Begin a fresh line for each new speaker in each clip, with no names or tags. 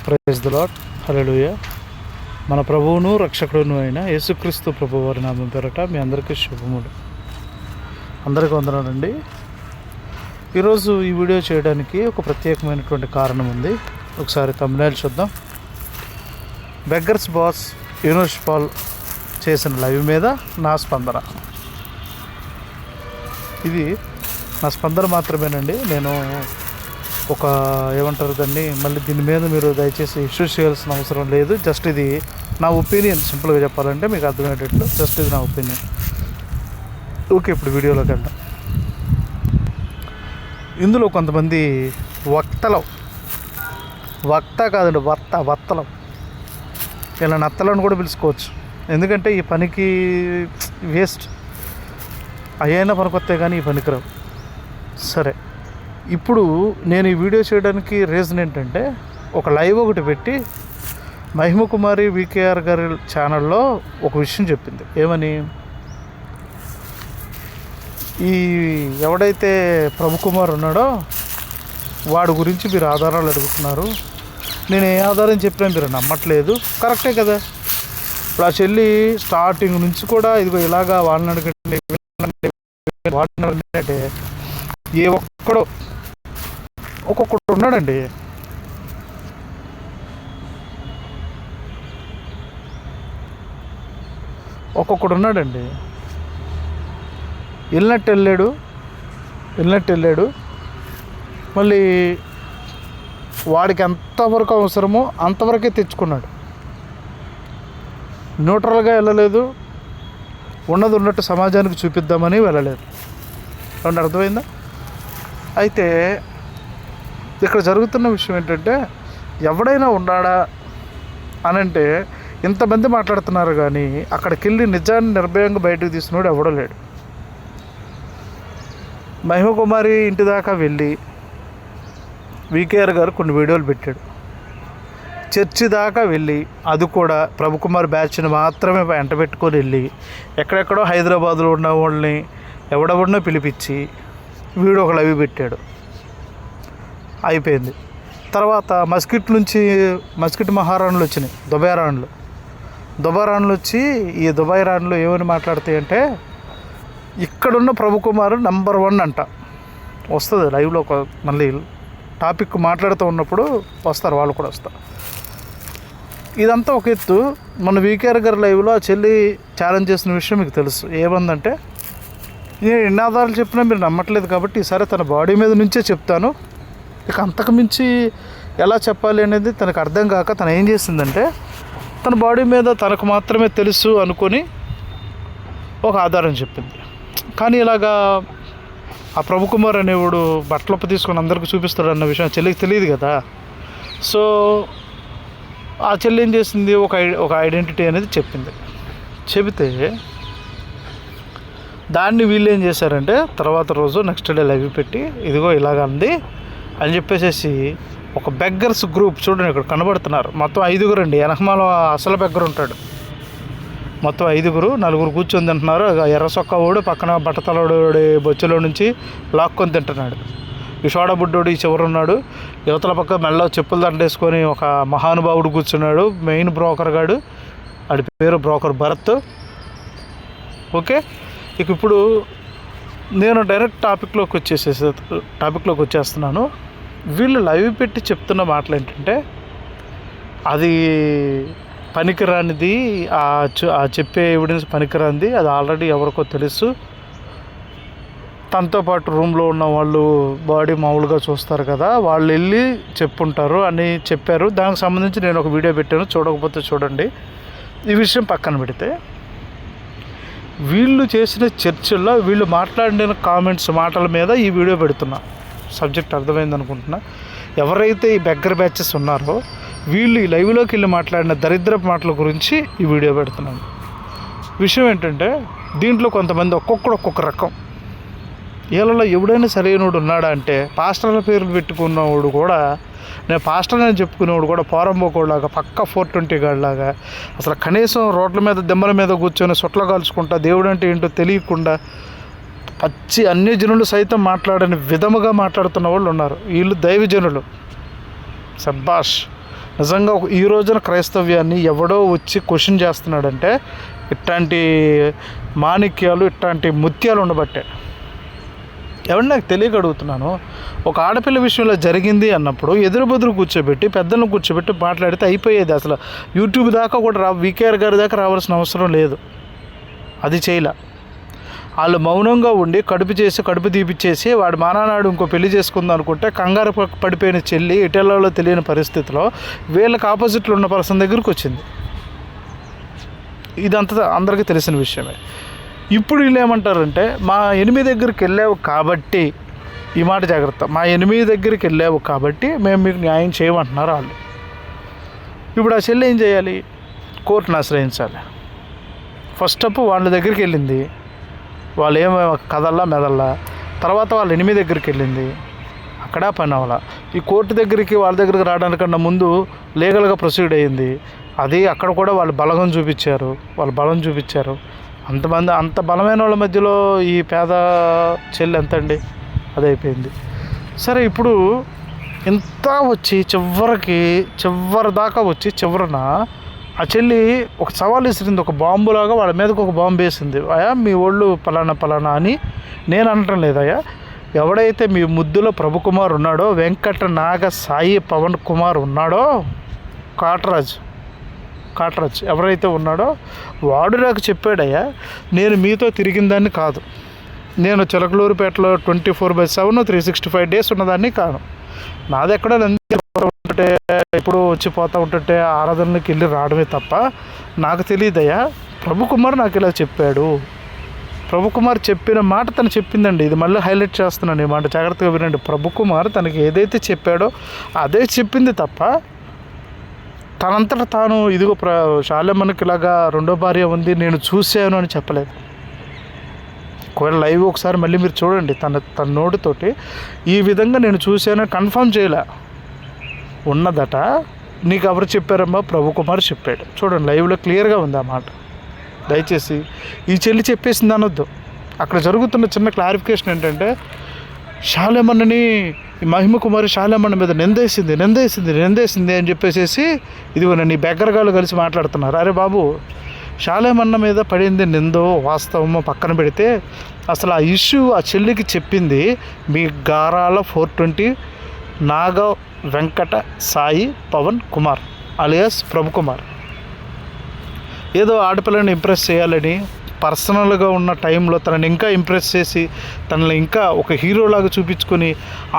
Praise the lord. హల్లెలూయా. మన ప్రభువును రక్షకుడును అయిన యేసుక్రీస్తు ప్రభు వారి నామం పేరట మీ అందరికీ శుభములు. అందరికీ వందనాలండి. ఈరోజు ఈ వీడియో చేయడానికి ఒక ప్రత్యేకమైనటువంటి కారణం ఉంది. ఒకసారి thumbnail చూద్దాం. బెగ్గర్స్ బాస్ యూనుస్ పాల్ చేసిన లైవ్ మీద నా స్పందన. ఇది నా స్పందన మాత్రమేనండి. నేను ఒక ఏమంటారు దాన్ని, మళ్ళీ దీని మీద మీరు దయచేసి ఇష్యూ చేయాల్సిన అవసరం లేదు. జస్ట్ ఇది నా ఒపీనియన్. సింపుల్గా చెప్పాలంటే మీకు అర్థమయ్యేటట్లు జస్ట్ ఇది నా ఒపీనియన్. ఓకే, ఇప్పుడు వీడియోలోకి వెళ్దాం. ఇందులో కొంతమంది వక్త కాదండి, వత్తలం, ఇలా నత్తలను కూడా పిలుచుకోవచ్చు. ఎందుకంటే ఈ పనికి వేస్ట్, అయ్యైనా పనికొత్తే కానీ ఈ పనికిరావు. సరే, ఇప్పుడు నేను ఈ వీడియో చేయడానికి రీజన్ ఏంటంటే, ఒక లైవ్ ఒకటి పెట్టి మహిమ కుమారి వికేఆర్ గారి ఛానల్లో ఒక విషయం చెప్పింది. ఏమని, ఈ ఎవడైతే ప్రభుకుమార్ ఉన్నాడో వాడి గురించి మీరు ఆధారాలు అడుగుతున్నారు. నేను ఏ ఆధారం చెప్పినా మీరు నమ్మట్లేదు. కరెక్టే కదా. ఇప్పుడు ఆ చెల్లి స్టార్టింగ్ నుంచి కూడా ఇదిగో ఇలాగా వాళ్ళని అడగండి అంటే ఏ ఒక్కొక్కడు ఉన్నాడండి. వెళ్ళినట్టు వెళ్ళాడు. మళ్ళీ వాడికి ఎంతవరకు అవసరమో అంతవరకే తెచ్చుకున్నాడు. న్యూట్రల్గా వెళ్ళలేదు. ఉన్నది ఉన్నట్టు సమాజానికి చూపిద్దామని వెళ్ళలేదు. ఏమన్నా అర్థమైందా? అయితే ఇక్కడ జరుగుతున్న విషయం ఏంటంటే, ఎవడైనా ఉన్నాడా అని అంటే ఇంతమంది మాట్లాడుతున్నారు, కానీ అక్కడికి వెళ్ళి నిజాన్ని నిర్భయంగా బయటకు తీసినోడు ఎవడో లేడు. మహిమ కుమారి ఇంటి దాకా వెళ్ళి వికేఆర్ గారు కొన్ని వీడియోలు పెట్టాడు. చర్చి దాకా వెళ్ళి, అది కూడా ప్రభుకుమార్ బ్యాచ్ని మాత్రమే వెంట పెట్టుకొని వెళ్ళి ఎక్కడెక్కడో హైదరాబాద్లో ఉన్న వాళ్ళని ఎవడెవడినో పిలిపించి వీడియో ఒక లైవ్ పెట్టాడు. అయిపోయింది. తర్వాత మస్కిట్ మహారాణులు వచ్చినాయి, దుబాయ్ రాణులు వచ్చి ఈ దుబాయ్ రాణులు ఏమని మాట్లాడతాయంటే, ఇక్కడున్న ప్రభుకుమారు నెంబర్ 1 అంట. వస్తుంది లైవ్లో, మళ్ళీ టాపిక్ మాట్లాడుతూ ఉన్నప్పుడు వస్తారు, వాళ్ళు కూడా వస్తారు. ఇదంతా ఒక ఎత్తు. మన వికేఆర్ గారి లైవ్లో ఆ చెల్లి ఛాలెంజ్ చేసిన విషయం మీకు తెలుసు. ఏమందంటే, నేను ఎన్ని ఆధారాలు చెప్పినా మీరు నమ్మట్లేదు కాబట్టి ఈసారి తన బాడీ మీద నుంచే చెప్తాను. ఇక అంతకు మించి ఎలా చెప్పాలి అనేది తనకు అర్థం కాక తను ఏం చేసిందంటే, తన బాడీ మీద తనకు మాత్రమే తెలుసు అనుకొని ఒక ఆధారం చెప్పింది. కానీ ఇలాగా ఆ ప్రభుకుమార్ అనేవాడు బట్టలొప్ప తీసుకొని అందరికీ చూపిస్తాడు అన్న విషయం చెల్లికి తెలియదు కదా. సో ఆ చెల్లి ఏం చేసింది, ఒక ఐడెంటిటీ అనేది చెబితే దాన్ని వీళ్ళు ఏం చేశారంటే, తర్వాత రోజు నెక్స్ట్ డే లైవ్ పెట్టి ఇదిగో ఇలాగ అంది అని చెప్పేసి ఒక బెగ్గర్స్ గ్రూప్, చూడండి ఇక్కడ కనబడుతున్నారు, మొత్తం 5 అండి. వెనకమాల అసలు బెగ్గర్ ఉంటాడు. మొత్తం 5, 4 కూర్చొని తింటున్నారు. ఎర్ర సొక్క ఓడు పక్కన బట్టతలోడు బొచ్చులో నుంచి లాక్కొని తింటున్నాడు. ఈ సోడా బుడ్డోడు ఈ చివరున్నాడు. యువతల పక్క మెల్ల చెప్పులు దండేసుకొని ఒక మహానుభావుడు కూర్చున్నాడు, మెయిన్ బ్రోకర్ గాడు. వాడి పేరు బ్రోకర్ భరత్. ఓకే, ఇక ఇప్పుడు నేను డైరెక్ట్ టాపిక్లోకి వచ్చేస్తున్నాను. వీళ్ళు లైవ్ పెట్టి చెప్తున్న మాటలు ఏంటంటే, అది పనికిరానిది, ఆ చెప్పే ఎవిడెన్స్ పనికిరానిది, అది ఆల్రెడీ ఎవరికో తెలుసు. తనతో పాటు రూమ్లో ఉన్న వాళ్ళు బాడీ మామూలుగా చూస్తారు కదా, వాళ్ళు వెళ్ళి చెప్పుంటారు అని చెప్పారు. దానికి సంబంధించి నేను ఒక వీడియో పెట్టాను, చూడకపోతే చూడండి. ఈ విషయం పక్కన పెడితే, వీళ్ళు చేసిన చర్చల్లో వీళ్ళు మాట్లాడిన మాటల మీద ఈ వీడియో పెడుతున్నా. సబ్జెక్ట్ అర్థమైంది అనుకుంటున్నా. ఎవరైతే ఈ బెగ్గర్ బ్యాచెస్ ఉన్నారో వీళ్ళు ఈ లైవ్లోకి వెళ్ళి మాట్లాడిన దరిద్రపు మాటల గురించి ఈ వీడియో పెడుతున్నాను. విషయం ఏంటంటే, దీంట్లో కొంతమంది ఒక్కొక్క రకం. వీళ్ళలో ఎవడైనా సరైనవాడు ఉన్నాడా అంటే, పాస్టర్ల పేర్లు పెట్టుకున్నవాడు కూడా, నేను పాస్టర్ అని చెప్పుకునేవాడు కూడా పోరంబోకోలాగా, పక్క 420 గాడిలాగా, అసలు కనీసం రోడ్ల మీద దెమ్మల మీద కూర్చొని సొట్ల కాల్చుకుంటా దేవుడు అంటే ఏంటో తెలియకుండా పచ్చి అన్యజనులు సైతం మాట్లాడని విధముగా మాట్లాడుతున్న వాళ్ళు ఉన్నారు. వీళ్ళు దైవజనులు. సబ్బాష్, నిజంగా ఈ రోజున క్రైస్తవ్యాన్ని ఎవడో వచ్చి క్వశ్చన్ చేస్తున్నాడంటే ఇట్లాంటి మాణిక్యాలు, ఇట్లాంటి ముత్యాలు ఉండబట్టే. ఎవరు నాకు తెలియక అడుగుతున్నాను, ఒక ఆడపిల్ల విషయంలో జరిగింది అన్నప్పుడు ఎదురు కూర్చోబెట్టి పెద్దలను కూర్చోబెట్టి మాట్లాడితే అయిపోయేది. అసలు యూట్యూబ్ దాకా కూడా వికేఆర్ గారి దాకా రావాల్సిన అవసరం లేదు. అది చేయలే. వాళ్ళు మౌనంగా ఉండి కడుపు తీపిచ్చేసి వాడు మానాడు ఇంకో పెళ్లి చేసుకుందాం అనుకుంటే కంగారు పడిపోయిన చెల్లి ఇటలీలో తెలియని పరిస్థితిలో వీళ్ళకి ఆపోజిట్లో ఉన్న పర్సన్ దగ్గరికి వచ్చింది. ఇదంతా అందరికీ తెలిసిన విషయమే. ఇప్పుడు వీళ్ళు ఏమంటారంటే మా ఎనిమిది దగ్గరికి వెళ్ళావు కాబట్టి, ఈ మాట జాగ్రత్త, మా ఎనిమిది దగ్గరికి వెళ్ళావు కాబట్టి మేము మీకు న్యాయం చేయమంటున్నారు వాళ్ళు. ఇప్పుడు ఆ చెల్లి ఏం చేయాలి? కోర్టును ఆశ్రయించాలి. ఫస్ట్ స్టెప్ వాళ్ళ దగ్గరికి వెళ్ళింది, వాళ్ళు ఏమో కదల్లా మెదల్లా. తర్వాత వాళ్ళ ఎనిమిది దగ్గరికి వెళ్ళింది, అక్కడ పని అవ్వాల. ఈ కోర్టు దగ్గరికి వాళ్ళ దగ్గరికి రావడానికన్నా ముందు లీగల్గా ప్రొసీడ్ అయ్యింది. అది అక్కడ కూడా వాళ్ళు బలం చూపించారు. అంత బలమైన వాళ్ళ మధ్యలో ఈ పేద చెల్లి ఎంతండి? అది అయిపోయింది. సరే, ఇప్పుడు ఇంత వచ్చి చివరి దాకా వచ్చి చివరన ఆ చెల్లి ఒక సవాల్ విసిరింది, ఒక బాంబులాగా వాళ్ళ మీదకి ఒక బాంబు వేసింది. అయ్యా మీ వాళ్ళు పలానా అని నేను అనటం లేదయ్యా. ఎవడైతే మీ ముద్దులో ప్రభుకుమార్ ఉన్నాడో, వెంకట నాగ సాయి పవన్ కుమార్ ఉన్నాడో, కాటరాజ్ ఎవరైతే ఉన్నాడో వాడు నాకు చెప్పాడయ్యా, నేను మీతో తిరిగిన దాన్ని కాదు, నేను చిలకలూరుపేటలో 24/7 365 days ఉన్నదాన్ని కాదు. నాది ఎక్కడ ఉంటుంటే ఎప్పుడు వచ్చి పోతూ ఉంటుంటే ఆరాధనకి వెళ్ళి రావడమే తప్ప నాకు తెలియదయ్యా. ప్రభుకుమార్ నాకు ఇలా చెప్పాడు. ప్రభుకుమార్ చెప్పిన మాట తను చెప్పిందండి. ఇది మళ్ళీ హైలైట్ చేస్తున్నాను, ఈ మాట జాగ్రత్తగా వినండి. ప్రభుకుమార్ తనకి ఏదైతే చెప్పాడో అదే చెప్పింది తప్ప తనంతట తాను ఇదిగో శాలెమ్మకి ఇలాగా రెండో భార్య ఉంది నేను చూశాను అని చెప్పలేదు. ఒకవేళ లైవ్ ఒకసారి మళ్ళీ మీరు చూడండి, తన నోటితోటి ఈ విధంగా నేను చూశాను కన్ఫర్మ్ చేయలే. ఉన్నదట. నీకు ఎవరు చెప్పారమ్మా? ప్రభుకుమార్ చెప్పాడు. చూడండి, లైవ్లో క్లియర్గా ఉంది ఆ మాట. దయచేసి ఈ చెల్లి చెప్పేసింది అనొద్దు. అక్కడ జరుగుతున్న చిన్న క్లారిఫికేషన్ ఏంటంటే, శాలెమ్మని మహిమ కుమారి శాలెమ్మని మీద నిందేసింది అని చెప్పేసి ఇదిగో నీ బెగ్గరగాళ్ళు కలిసి మాట్లాడుతున్నారు. అరే బాబు, శాలెమన్న మీద పడింది నిందో వాస్తవమో పక్కన పెడితే అసలు ఆ ఇష్యూ ఆ చెల్లికి చెప్పింది మీ గారాల 420 నాగ వెంకట సాయి పవన్ కుమార్ అలియాస్ ప్రభుకుమార్. ఏదో ఆడపిల్లని ఇంప్రెస్ చేయాలని పర్సనల్గా ఉన్న టైంలో తనని ఇంకా ఇంప్రెస్ చేసి తనని ఇంకా ఒక హీరోలాగా చూపించుకొని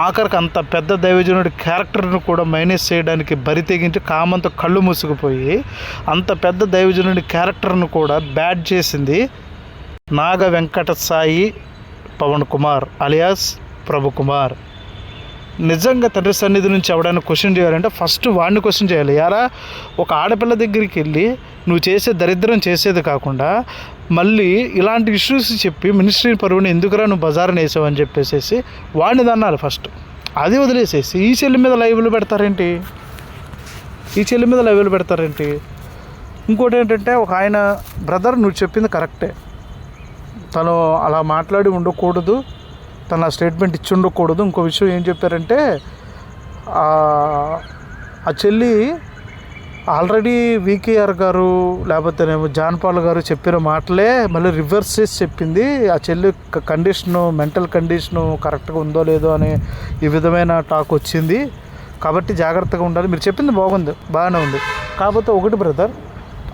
ఆఖరికి అంత పెద్ద దైవజనుడి క్యారెక్టర్ను కూడా మైనస్ చేయడానికి బరి తెగించి కామంతో కళ్ళు మూసుకుపోయి అంత పెద్ద దైవజనుడి క్యారెక్టర్ను కూడా బ్యాడ్ చేసింది నాగ వెంకట సాయి పవన్ కుమార్ అలియాస్ ప్రభుకుమార్. నిజంగా తండ్రి సన్నిధి నుంచి ఎవడైనా క్వశ్చన్ చేయాలంటే ఫస్ట్ వాడిని క్వశ్చన్ చేయాలి. యారా, ఒక ఆడపిల్ల దగ్గరికి వెళ్ళి నువ్వు చేసే దరిద్రం చేసేది కాకుండా మళ్ళీ ఇలాంటి ఇష్యూస్ చెప్పి మినిస్ట్రీ పరువుని ఎందుకురా నువ్వు బజారుని వేసావు అని చెప్పేసి వాడిని దన్నాలి ఫస్ట్. అది వదిలేసేసి ఈ చెల్లి మీద లైవ్లు పెడతారేంటి? ఇంకోటి ఏంటంటే, ఒక ఆయన బ్రదర్ నువ్వు చెప్పింది కరెక్టే, తను అలా మాట్లాడి ఉండకూడదు, తన స్టేట్మెంట్ ఇచ్చి ఉండకూడదు. ఇంకో విషయం ఏం చెప్పారంటే, ఆ చెల్లి ఆల్రెడీ వికేఆర్ గారు లేకపోతేనేమో జాన్పాల్ గారు చెప్పిన మాటలే మళ్ళీ రివర్స్ చేసి చెప్పింది. ఆ చెల్లి మెంటల్ కండిషను కరెక్ట్గా ఉందో లేదో అనే ఈ విధమైన టాక్ వచ్చింది. కాబట్టి జాగ్రత్తగా ఉండాలి. మీరు చెప్పింది బాగానే ఉంది. కాకపోతే ఒకటి బ్రదర్,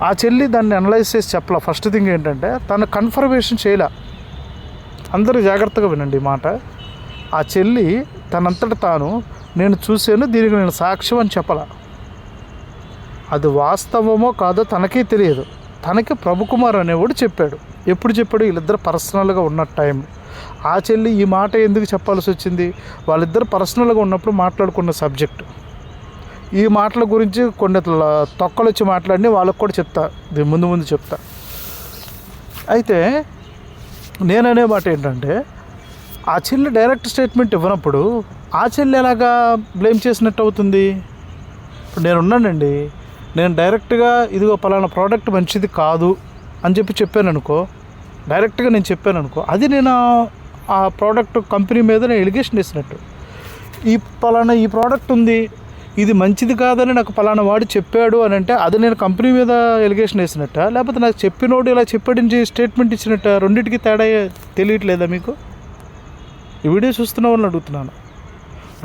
ఆ చెల్లి దాన్ని అనలైజ్ చేసి చెప్పాల. ఫస్ట్ థింగ్ ఏంటంటే, తను కన్ఫర్మేషన్ చేయలే. అందరూ జాగ్రత్తగా వినండి ఈ మాట. ఆ చెల్లి తనంతట తాను నేను చూశాను, దీనికి నేను సాక్ష్యం అని చెప్పాల. అది వాస్తవమో కాదో తనకే తెలియదు. తనకి ప్రభుకుమార్ అనేవాడు చెప్పాడు. ఎప్పుడు చెప్పాడు? వీళ్ళిద్దరు పర్సనల్గా ఉన్న టైం. ఆ చెల్లి ఈ మాట ఎందుకు చెప్పాల్సి వచ్చింది? వాళ్ళిద్దరు పర్సనల్గా ఉన్నప్పుడు మాట్లాడుకున్న సబ్జెక్టు. ఈ మాటల గురించి కొన్ని తొక్కలు వచ్చి మాట్లాడి వాళ్ళకు కూడా చెప్తా, ముందు చెప్తా. అయితే నేననే మాట ఏంటంటే, ఆ చెల్లి డైరెక్ట్ స్టేట్మెంట్ ఇవ్వనప్పుడు ఆ చెల్లి ఎలాగా బ్లేమ్ చేసినట్టు అవుతుంది? ఇప్పుడు నేనున్నానండి, నేను డైరెక్ట్గా ఇదిగో పలానా ప్రోడక్ట్ మంచిది కాదు అని చెప్పాను అనుకో, డైరెక్ట్గా నేను చెప్పాను అనుకో, అది నేను ఆ ప్రోడక్ట్ కంపెనీ మీద నేను ఎలిగేషన్ వేసినట్టు. ఈ పలానా ఈ ప్రోడక్ట్ ఉంది, ఇది మంచిది కాదని నాకు పలానా వాడు చెప్పాడు అని అంటే అది నేను కంపెనీ మీద ఎలిగేషన్ వేసినట్ట, లేకపోతే నాకు చెప్పినోడు ఇలా చెప్పాడని స్టేట్మెంట్ ఇచ్చినట్ట? రెండింటికి తేడా తెలియట్లేదా మీకు? ఈ వీడియో చూస్తున్న వాళ్ళని అడుగుతున్నాను,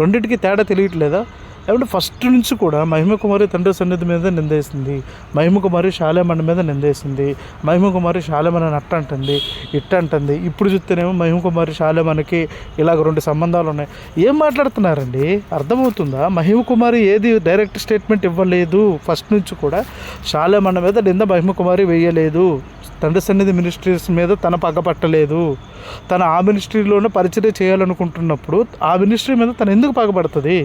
రెండింటికి తేడా తెలియట్లేదా? ఏమంటే ఫస్ట్ నుంచి కూడా మహిమకుమారి తండ్రి సన్నిధి మీద నిందేసింది, మహిమకుమారి శాలేమన్న మీద నిందేసింది, మహిమకుమారి శాలేమన్న అట్టంటుంది ఇట్టంటుంది. ఇప్పుడు చూస్తేనేమో మహిమకుమారి శాలేమన్నకి ఇలాగ 2 సంబంధాలు ఉన్నాయి. ఏం మాట్లాడుతున్నారండి? అర్థమవుతుందా? మహిమకుమారి ఏది డైరెక్ట్ స్టేట్మెంట్ ఇవ్వలేదు. ఫస్ట్ నుంచి కూడా శాలేమన్న మీద నింద మహిమకుమారి వేయలేదు. తండ్రి సన్నిధి మినిస్ట్రీస్ మీద తన పగపట్టలేదు. తను ఆ మినిస్ట్రీలోనే పరిచయం చేయాలనుకుంటున్నప్పుడు ఆ మినిస్ట్రీ మీద తను ఎందుకు పగపడుతుంది?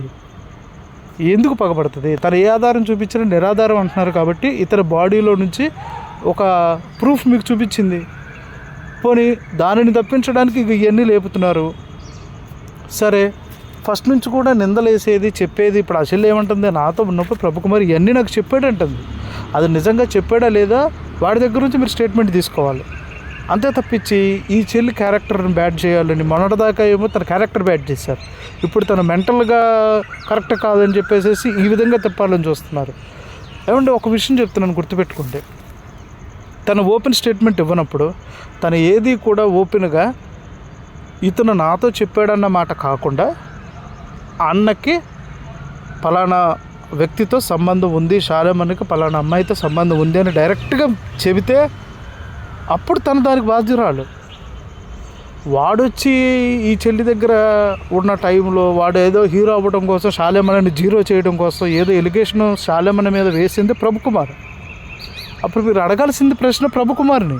ఎందుకు పగబడుతుంది? తను ఏ ఆధారం చూపించినా నిరాధారం అంటున్నారు కాబట్టి ఇతర బాడీలో నుంచి ఒక ప్రూఫ్ మీకు చూపించింది. పోనీ దానిని తప్పించడానికి ఇవన్నీ లేపుతున్నారు. సరే, ఫస్ట్ నుంచి కూడా నిందలేసేది చెప్పేది. ఇప్పుడు అసలు ఏమంటుంది? నాతో ఉన్నప్పుడు ప్రభుకుమారి ఇవన్నీ నాకు చెప్పాడంటుంది. అది నిజంగా చెప్పాడా లేదా వాడి దగ్గర నుంచి మీరు స్టేట్మెంట్ తీసుకోవాలి. అంతే తప్పించి ఈ చెల్లి క్యారెక్టర్ని బ్యాడ్ చేయాలని, మొన్నటిదాకా ఏమో తన క్యారెక్టర్ బ్యాడ్ చేశారు, ఇప్పుడు తను మెంటల్గా కరెక్ట్ కాదని చెప్పేసి ఈ విధంగా తిప్పాలని చూస్తున్నారు. ఏమంటే ఒక విషయం చెప్తున్నాను, గుర్తుపెట్టుకుంటే, తను ఓపెన్ స్టేట్మెంట్ ఇవ్వనప్పుడు తను ఏది కూడా ఓపెన్గా ఇతను నాతో చెప్పాడన్న మాట కాకుండా అన్నకి పలానా వ్యక్తితో సంబంధం ఉంది, శాలేమన్నకి పలానా అమ్మాయితో సంబంధం ఉంది అని డైరెక్ట్గా చెబితే అప్పుడు తను దానికి బాధ్యురాలు. వాడొచ్చి ఈ చెల్లి దగ్గర ఉన్న టైంలో వాడు ఏదో హీరో అవ్వడం కోసం, శాలేమన్నని జీరో చేయడం కోసం ఏదో ఎలిగేషన్ శాలేమన్న మీద వేసింది ప్రభుకుమార్. అప్పుడు మీరు అడగాల్సింది ప్రశ్న ప్రభుకుమార్ని,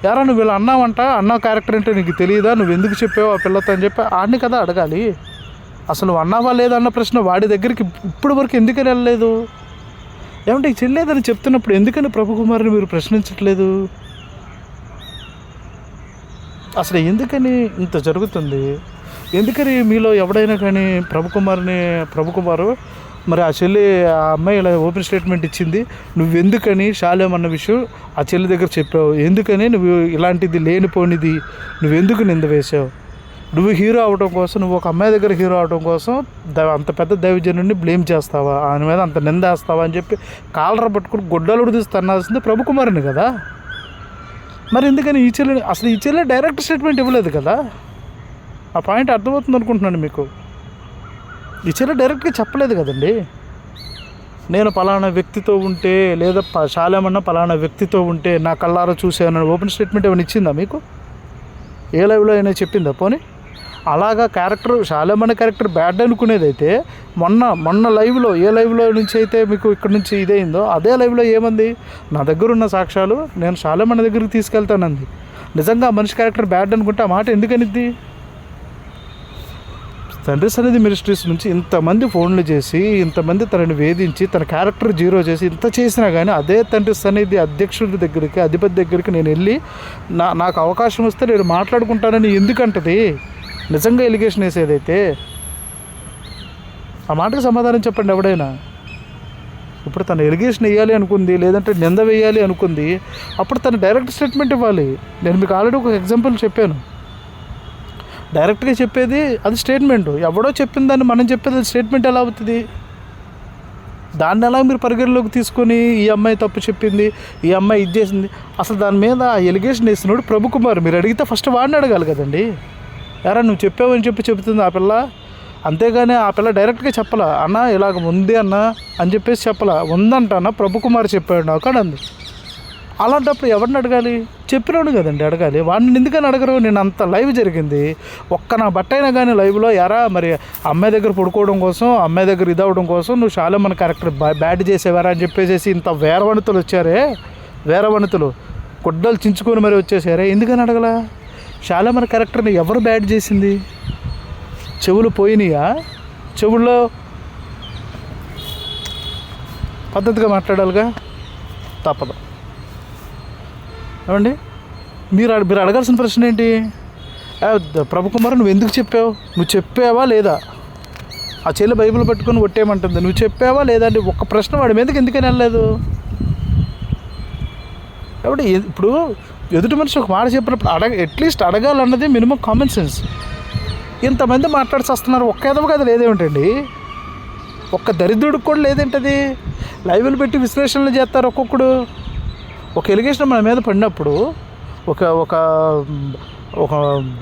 యారా నువ్వు ఇలా అన్నావంట, అన్న క్యారెక్టర్ అంటే నీకు తెలియదా, నువ్వు ఎందుకు చెప్పావు ఆ పిల్లతో అని చెప్పి ఆడిని కదా అడగాలి. అసలు అన్నావా లేదా అన్న ప్రశ్న వాడి దగ్గరికి ఇప్పటి వరకు ఎందుకని వెళ్ళలేదు? ఏమంటే ఈ చెల్లేదని చెప్తున్నప్పుడు ఎందుకని ప్రభుకుమార్ని మీరు ప్రశ్నించట్లేదు? అసలు ఎందుకని ఇంత జరుగుతుంది? ఎందుకని మీలో ఎవడైనా కానీ ప్రభుకుమారు మరి ఆ చెల్లి ఆ అమ్మాయి ఇలా ఓపెన్ స్టేట్మెంట్ ఇచ్చింది, నువ్వెందుకని శాలేమన్న విషయం ఆ చెల్లి దగ్గర చెప్పావు, ఎందుకని నువ్వు ఇలాంటిది లేనిపోనిది నువ్వెందుకు నింద వేసావు? నువ్వు హీరో అవడం కోసం, నువ్వు ఒక అమ్మాయి దగ్గర హీరో అవడం కోసం అంత పెద్ద దైవజనుడిని బ్లేమ్ చేస్తావా, ఆయన మీద అంత నింద వేస్తావా అని చెప్పి కాలర పట్టుకుని గొడ్డలుడు తీసి తన్నాల్సింది ప్రభుకుమారిని కదా. మరి ఎందుకని ఈ చెల్లి డైరెక్ట్ స్టేట్మెంట్ ఇవ్వలేదు కదా? ఆ పాయింట్ అర్థమవుతుంది అనుకుంటున్నాను మీకు. ఈ చెల్లి డైరెక్ట్గా చెప్పలేదు కదండి, నేను పలానా వ్యక్తితో ఉంటే లేదా శాలేమన్న పలానా వ్యక్తితో ఉంటే నా కళ్ళారా చూసాను ఓపెన్ స్టేట్మెంట్ ఏమైనా ఇచ్చిందా మీకు? ఏ లైవ్లో అయినా చెప్పిందా? పోనీ అలాగా క్యారెక్టర్ శాలేమన్న క్యారెక్టర్ బ్యాడ్ అనుకునేదైతే మొన్న లైవ్లో ఏ లైవ్లో నుంచి అయితే మీకు ఇక్కడ నుంచి ఇదైందో అదే లైవ్లో ఏమంది? నా దగ్గర ఉన్న సాక్ష్యాలు నేను శాలేమన్న దగ్గరికి తీసుకెళ్తానంది. నిజంగా మనిషి క్యారెక్టర్ బ్యాడ్ అనుకుంటే ఆ మాట ఎందుకనిద్ది? తండ్రి సన్నిధి మినిస్ట్రీస్ నుంచి ఇంతమంది ఫోన్లు చేసి ఇంతమంది తనని వేధించి తన క్యారెక్టర్ జీరో చేసి ఇంత చేసినా కానీ అదే తండ్రి సన్నిధి అధ్యక్షుడి దగ్గరికి, అధిపతి దగ్గరికి నేను వెళ్ళి నాకు అవకాశం వస్తే నేను మాట్లాడుకుంటానని ఎందుకంటది? నిజంగా ఎలిగేషన్ వేసేదైతే ఆ మాటకు సమాధానం చెప్పండి ఎవడైనా. ఇప్పుడు తను ఎలిగేషన్ వేయాలి అనుకుంది, లేదంటే నింద వేయాలి అనుకుంది, అప్పుడు తను డైరెక్ట్ స్టేట్మెంట్ ఇవ్వాలి. నేను మీకు ఆల్రెడీ ఒక ఎగ్జాంపుల్ చెప్పాను. డైరెక్ట్గా చెప్పేది అది స్టేట్మెంట్, ఎవడో చెప్పిన దాన్ని మనం చెప్పేది అది స్టేట్మెంట్ ఎలా అవుతుంది? దాన్ని ఎలా మీరు పరిగణలోకి తీసుకొని ఈ అమ్మాయి తప్పు చెప్పింది, ఈ అమ్మాయి ఇది చేసింది, అసలు దాని మీద ఎలిగేషన్ వేసినోడు ప్రభుకుమార్. మీరు అడిగితే ఫస్ట్ వాడిని అడగాలి కదండి. యారా నువ్వు చెప్పావని చెప్తుంది ఆ పిల్ల, అంతేగాని ఆ పిల్ల డైరెక్ట్గా చెప్పలా, అన్న ఇలాగ ఉంది అన్న అని చెప్పేసి చెప్పలా, ఉందంట అన్న ప్రభుకుమార్ చెప్పాడు నాకు అని అంది. అలాంటప్పుడు ఎవరిని అడగాలి? చెప్పినాడు కదండి అడగాలి. వాడిని ఎందుకని అడగరు? నేను అంత లైవ్ జరిగింది, ఒక్క నా బట్ట అయినా కానీ లైవ్లో యారా మరి అమ్మాయి దగ్గర పడుకోవడం కోసం, అమ్మాయి దగ్గర ఇదవడం కోసం నువ్వు శాలేమన్న క్యారెక్టర్ బ్యాడ్ చేసేవారా అని చెప్పేసి ఇంత వేరవణితులు వచ్చారే, వేరవణితులు గుడ్డలు చించుకొని మరి వచ్చేసారే, ఎందుకని అడగలా? శాలేమన్న క్యారెక్టర్ని ఎవరు బ్యాడ్ చేసింది? చెవులు పోయినాయా? చెవుల్లో పద్ధతిగా మాట్లాడాలిగా, తప్పదు. ఏమండి మీరు అడగాల్సిన ప్రశ్న ఏంటి? ప్రభుకుమార్ నువ్వు ఎందుకు చెప్పావు? నువ్వు చెప్పావా లేదా? ఆ చెల్లి బైబిల్ పట్టుకొని కొట్టేయమంటుంది, నువ్వు చెప్పావా లేదా అంటే ఒక్క ప్రశ్న వాడి మీదకి ఎందుకని వెళ్ళలేదు? కాబట్టి ఇప్పుడు ఎదుటి మనిషి ఒక మాట చెప్పినప్పుడు అట్లీస్ట్ అడగాలన్నది మినిమం కామన్ సెన్స్. ఇంతమంది మాట్లాడి వస్తున్నారు, ఒక్క ఎదవ కదా లేదేమిటండి? ఒక్క దరిద్రుడికి కూడా లేదేంటది. లైవ్లు పెట్టి విశ్లేషణలు చేస్తారు ఒక్కొక్కడు. ఒక ఎలిగేషన్ మన మీద పడినప్పుడు, ఒక ఒక ఒక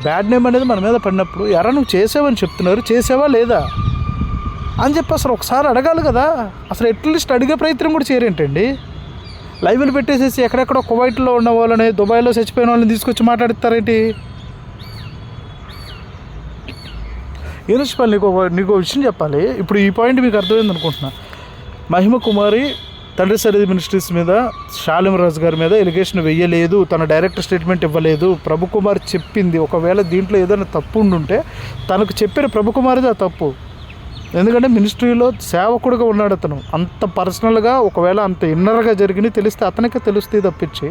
బ్యాడ్ నేమ్ అనేది మన మీద పడినప్పుడు, ఎరా నువ్వు చేసావని చెప్తున్నారు, చేసావా లేదా అని చెప్పి అసలు ఒకసారి అడగాలి కదా. అసలు అట్లీస్ట్ అడిగే ప్రయత్నం కూడా చేయరేంటండి. లైవ్లు పెట్టేసేసి ఎక్కడెక్కడో కువైట్లో ఉన్న వాళ్ళని, దుబాయ్లో చచ్చిపోయిన వాళ్ళని తీసుకొచ్చి మాట్లాడిస్తారేంటి. యూనివర్సిపల్ నీకు విషయం చెప్పాలి. ఇప్పుడు ఈ పాయింట్ మీకు అర్థమైంది అనుకుంటున్నా. మహిమ కుమారి తండ్రి సన్నిధి మినిస్ట్రీస్ మీద షాలిం రాజు గారి మీద ఎలిగేషన్ వెయ్యలేదు, తన డైరెక్ట్ స్టేట్మెంట్ ఇవ్వలేదు. ప్రభు కుమార్ చెప్పింది, ఒకవేళ దీంట్లో ఏదైనా తప్పు ఉండుంటే తనకు చెప్పిన ప్రభు కుమార్ది ఆ తప్పు. ఎందుకంటే మినిస్ట్రీలో సేవకుడుగా ఉన్నాడు అతను. అంత పర్సనల్గా ఒకవేళ అంత ఇన్నర్గా జరిగినాయి తెలిస్తే అతనికే తెలుస్తాయి తప్పించి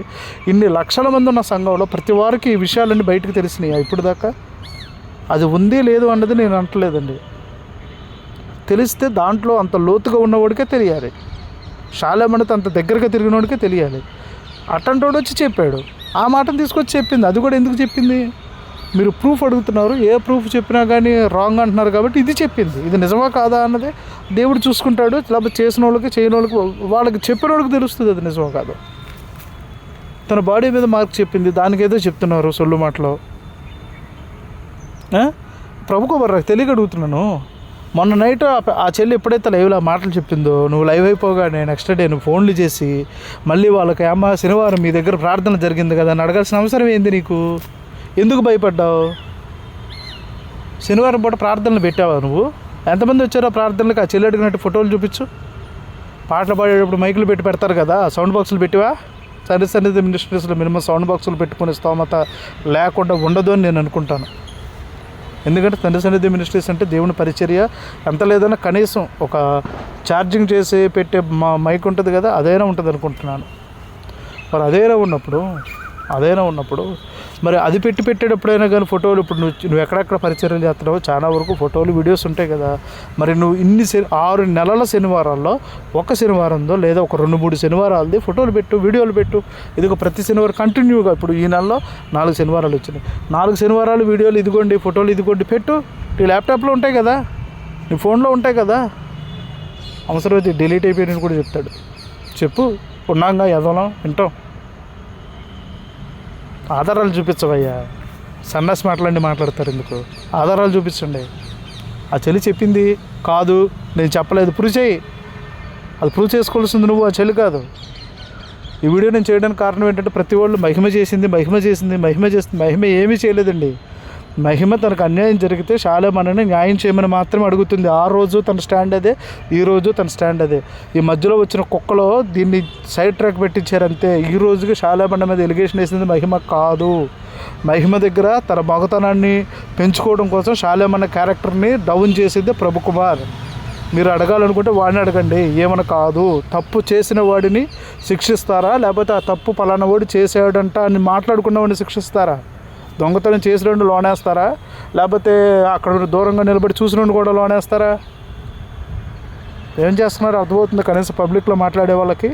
ఇన్ని లక్షల మంది ఉన్న సంఘంలో ప్రతి వారికి ఈ విషయాలన్నీ బయటకు తెలిసినాయి ఇప్పుడు దాకా. అది ఉంది లేదు అన్నది నేను అంటలేదండి. తెలిస్తే దాంట్లో అంత లోతుగా ఉన్నవాడికే తెలియాలి. షాలేమన్నది అంత దగ్గరగా తిరిగినోడికే తెలియాలి. అటంటోడు వచ్చి చెప్పాడు, ఆ మాటను తీసుకొచ్చి చెప్పింది. అది కూడా ఎందుకు చెప్పింది? మీరు ప్రూఫ్ అడుగుతున్నారు, ఏ ప్రూఫ్ చెప్పినా కానీ రాంగ్ అంటున్నారు కాబట్టి ఇది చెప్పింది. ఇది నిజమా కాదా అన్నది దేవుడు చూసుకుంటాడు. లేకపోతే చేసిన వాళ్ళకి చేయని వాళ్ళకి, వాళ్ళకి చెప్పిన వాళ్ళకి తెలుస్తుంది అది నిజమా కాదు. తన బాడీ మీద మార్క్ చెప్పింది, దానికి ఏదో చెప్తున్నారు సొల్లు మాటలో. ప్రభుకు నాకు తెలియక అడుగుతున్నాను. మొన్న నైట్ ఆ చెల్లి ఎప్పుడైతే లైవ్లో ఆ మాటలు చెప్పిందో, నువ్వు లైవ్ అయిపోగానే నెక్స్ట్ డే నువ్వు ఫోన్లు చేసి మళ్ళీ వాళ్ళకి అమ్మ శనివారం మీ దగ్గర ప్రార్థన జరిగింది కదా అని అడగాల్సిన అవసరం ఏంది నీకు? ఎందుకు భయపడ్డావు? శనివారం పూట ప్రార్థనలు పెట్టావా నువ్వు? ఎంతమంది వచ్చారో ప్రార్థనలకు? ఆ చెల్లి అడిగినట్టు ఫోటోలు చూపించు. పాటలు పాడేటప్పుడు మైకులు పెట్టి పెడతారు కదా, సౌండ్ బాక్సులు పెట్టివా? సన్నిధి మినిస్ట్రీస్లో మినిమం సౌండ్ బాక్సులు పెట్టుకునే స్తోమత లేకుండా ఉండదు అని నేను అనుకుంటాను. ఎందుకంటే సన్నిధి మినిస్ట్రీస్ అంటే దేవుని పరిచర్య. ఎంత లేదన్నా కనీసం ఒక ఛార్జింగ్ చేసి పెట్టే మైక్ ఉంటుంది కదా, అదైనా ఉంటుంది అనుకుంటున్నాను. మరి అదైనా ఉన్నప్పుడు మరి అది పెట్టేటప్పుడైనా కానీ ఫోటోలు, ఇప్పుడు నువ్వు ఎక్కడెక్కడ పరిచర్యలు చేస్తున్నావో చాలా వరకు ఫోటోలు వీడియోస్ ఉంటాయి కదా. మరి నువ్వు 6 నెలల శనివారాల్లో ఒక శనివారంలో లేదా ఒక 2-3 శనివారాలది ఫోటోలు పెట్టు, వీడియోలు పెట్టు. ఇదిగో ప్రతి శనివారం కంటిన్యూగా, ఇప్పుడు ఈ నెలలో 4 శనివారాలు వచ్చినాయి, 4 శనివారాలు వీడియోలు ఇదిగోండి, ఫోటోలు ఇదిగోండి పెట్టు. నీ ల్యాప్టాప్లో ఉంటాయి కదా, నీ ఫోన్లో ఉంటాయి కదా. అవసరమైతే డిలీట్ అయిపోయినని కూడా చెప్తాడు. చెప్పు, ఉన్నాగా ఎదలం వింటాం. ఆధారాలు చూపించవయ్యా. సన్నాసి మాట్లాడతారు ఎందుకు? ఆధారాలు చూపించండి. ఆ చెల్లి చెప్పింది కాదు, నేను చెప్పలేదు, ప్రూవ్ చేయి. అది ప్రూవ్ చేసుకోవాల్సింది నువ్వు, ఆ చెల్లి కాదు. ఈ వీడియో నేను చేయడానికి కారణం ఏంటంటే ప్రతి వాళ్ళు మహిమ చేసింది. మహిమ ఏమీ చేయలేదండి. మహిమ తనకు అన్యాయం జరిగితే షాలేమన్నని న్యాయం చేయమని మాత్రమే అడుగుతుంది. ఆ రోజు తన స్టాండ్ అదే, ఈ రోజు తన స్టాండ్ అదే. ఈ మధ్యలో వచ్చిన కుక్కలో దీన్ని సైడ్ ట్రాక్ పెట్టించారంతే. ఈ రోజుకి షాలేమన్న మీద ఎలిగేషన్ వేసింది మహిమ కాదు. మహిమ దగ్గర తన మగతనాన్ని పెంచుకోవడం కోసం షాలేమన్న క్యారెక్టర్ని డౌన్ చేసేది ప్రభు కుమార్. మీరు అడగాలనుకుంటే వాడిని అడగండి, ఏమన్నా కాదు. తప్పు చేసిన వాడిని శిక్షిస్తారా, లేకపోతే ఆ తప్పు పలానా వాడు చేసాడంట అని మాట్లాడుకున్న వాడిని శిక్షిస్తారా? దొంగతనం చేసిన లోనేస్తారా, లేకపోతే అక్కడ దూరంగా నిలబడి చూసిన కూడా లోనేస్తారా? ఏం చేస్తున్నారు అర్థమవుతుంది కనీసం పబ్లిక్లో మాట్లాడే వాళ్ళకి.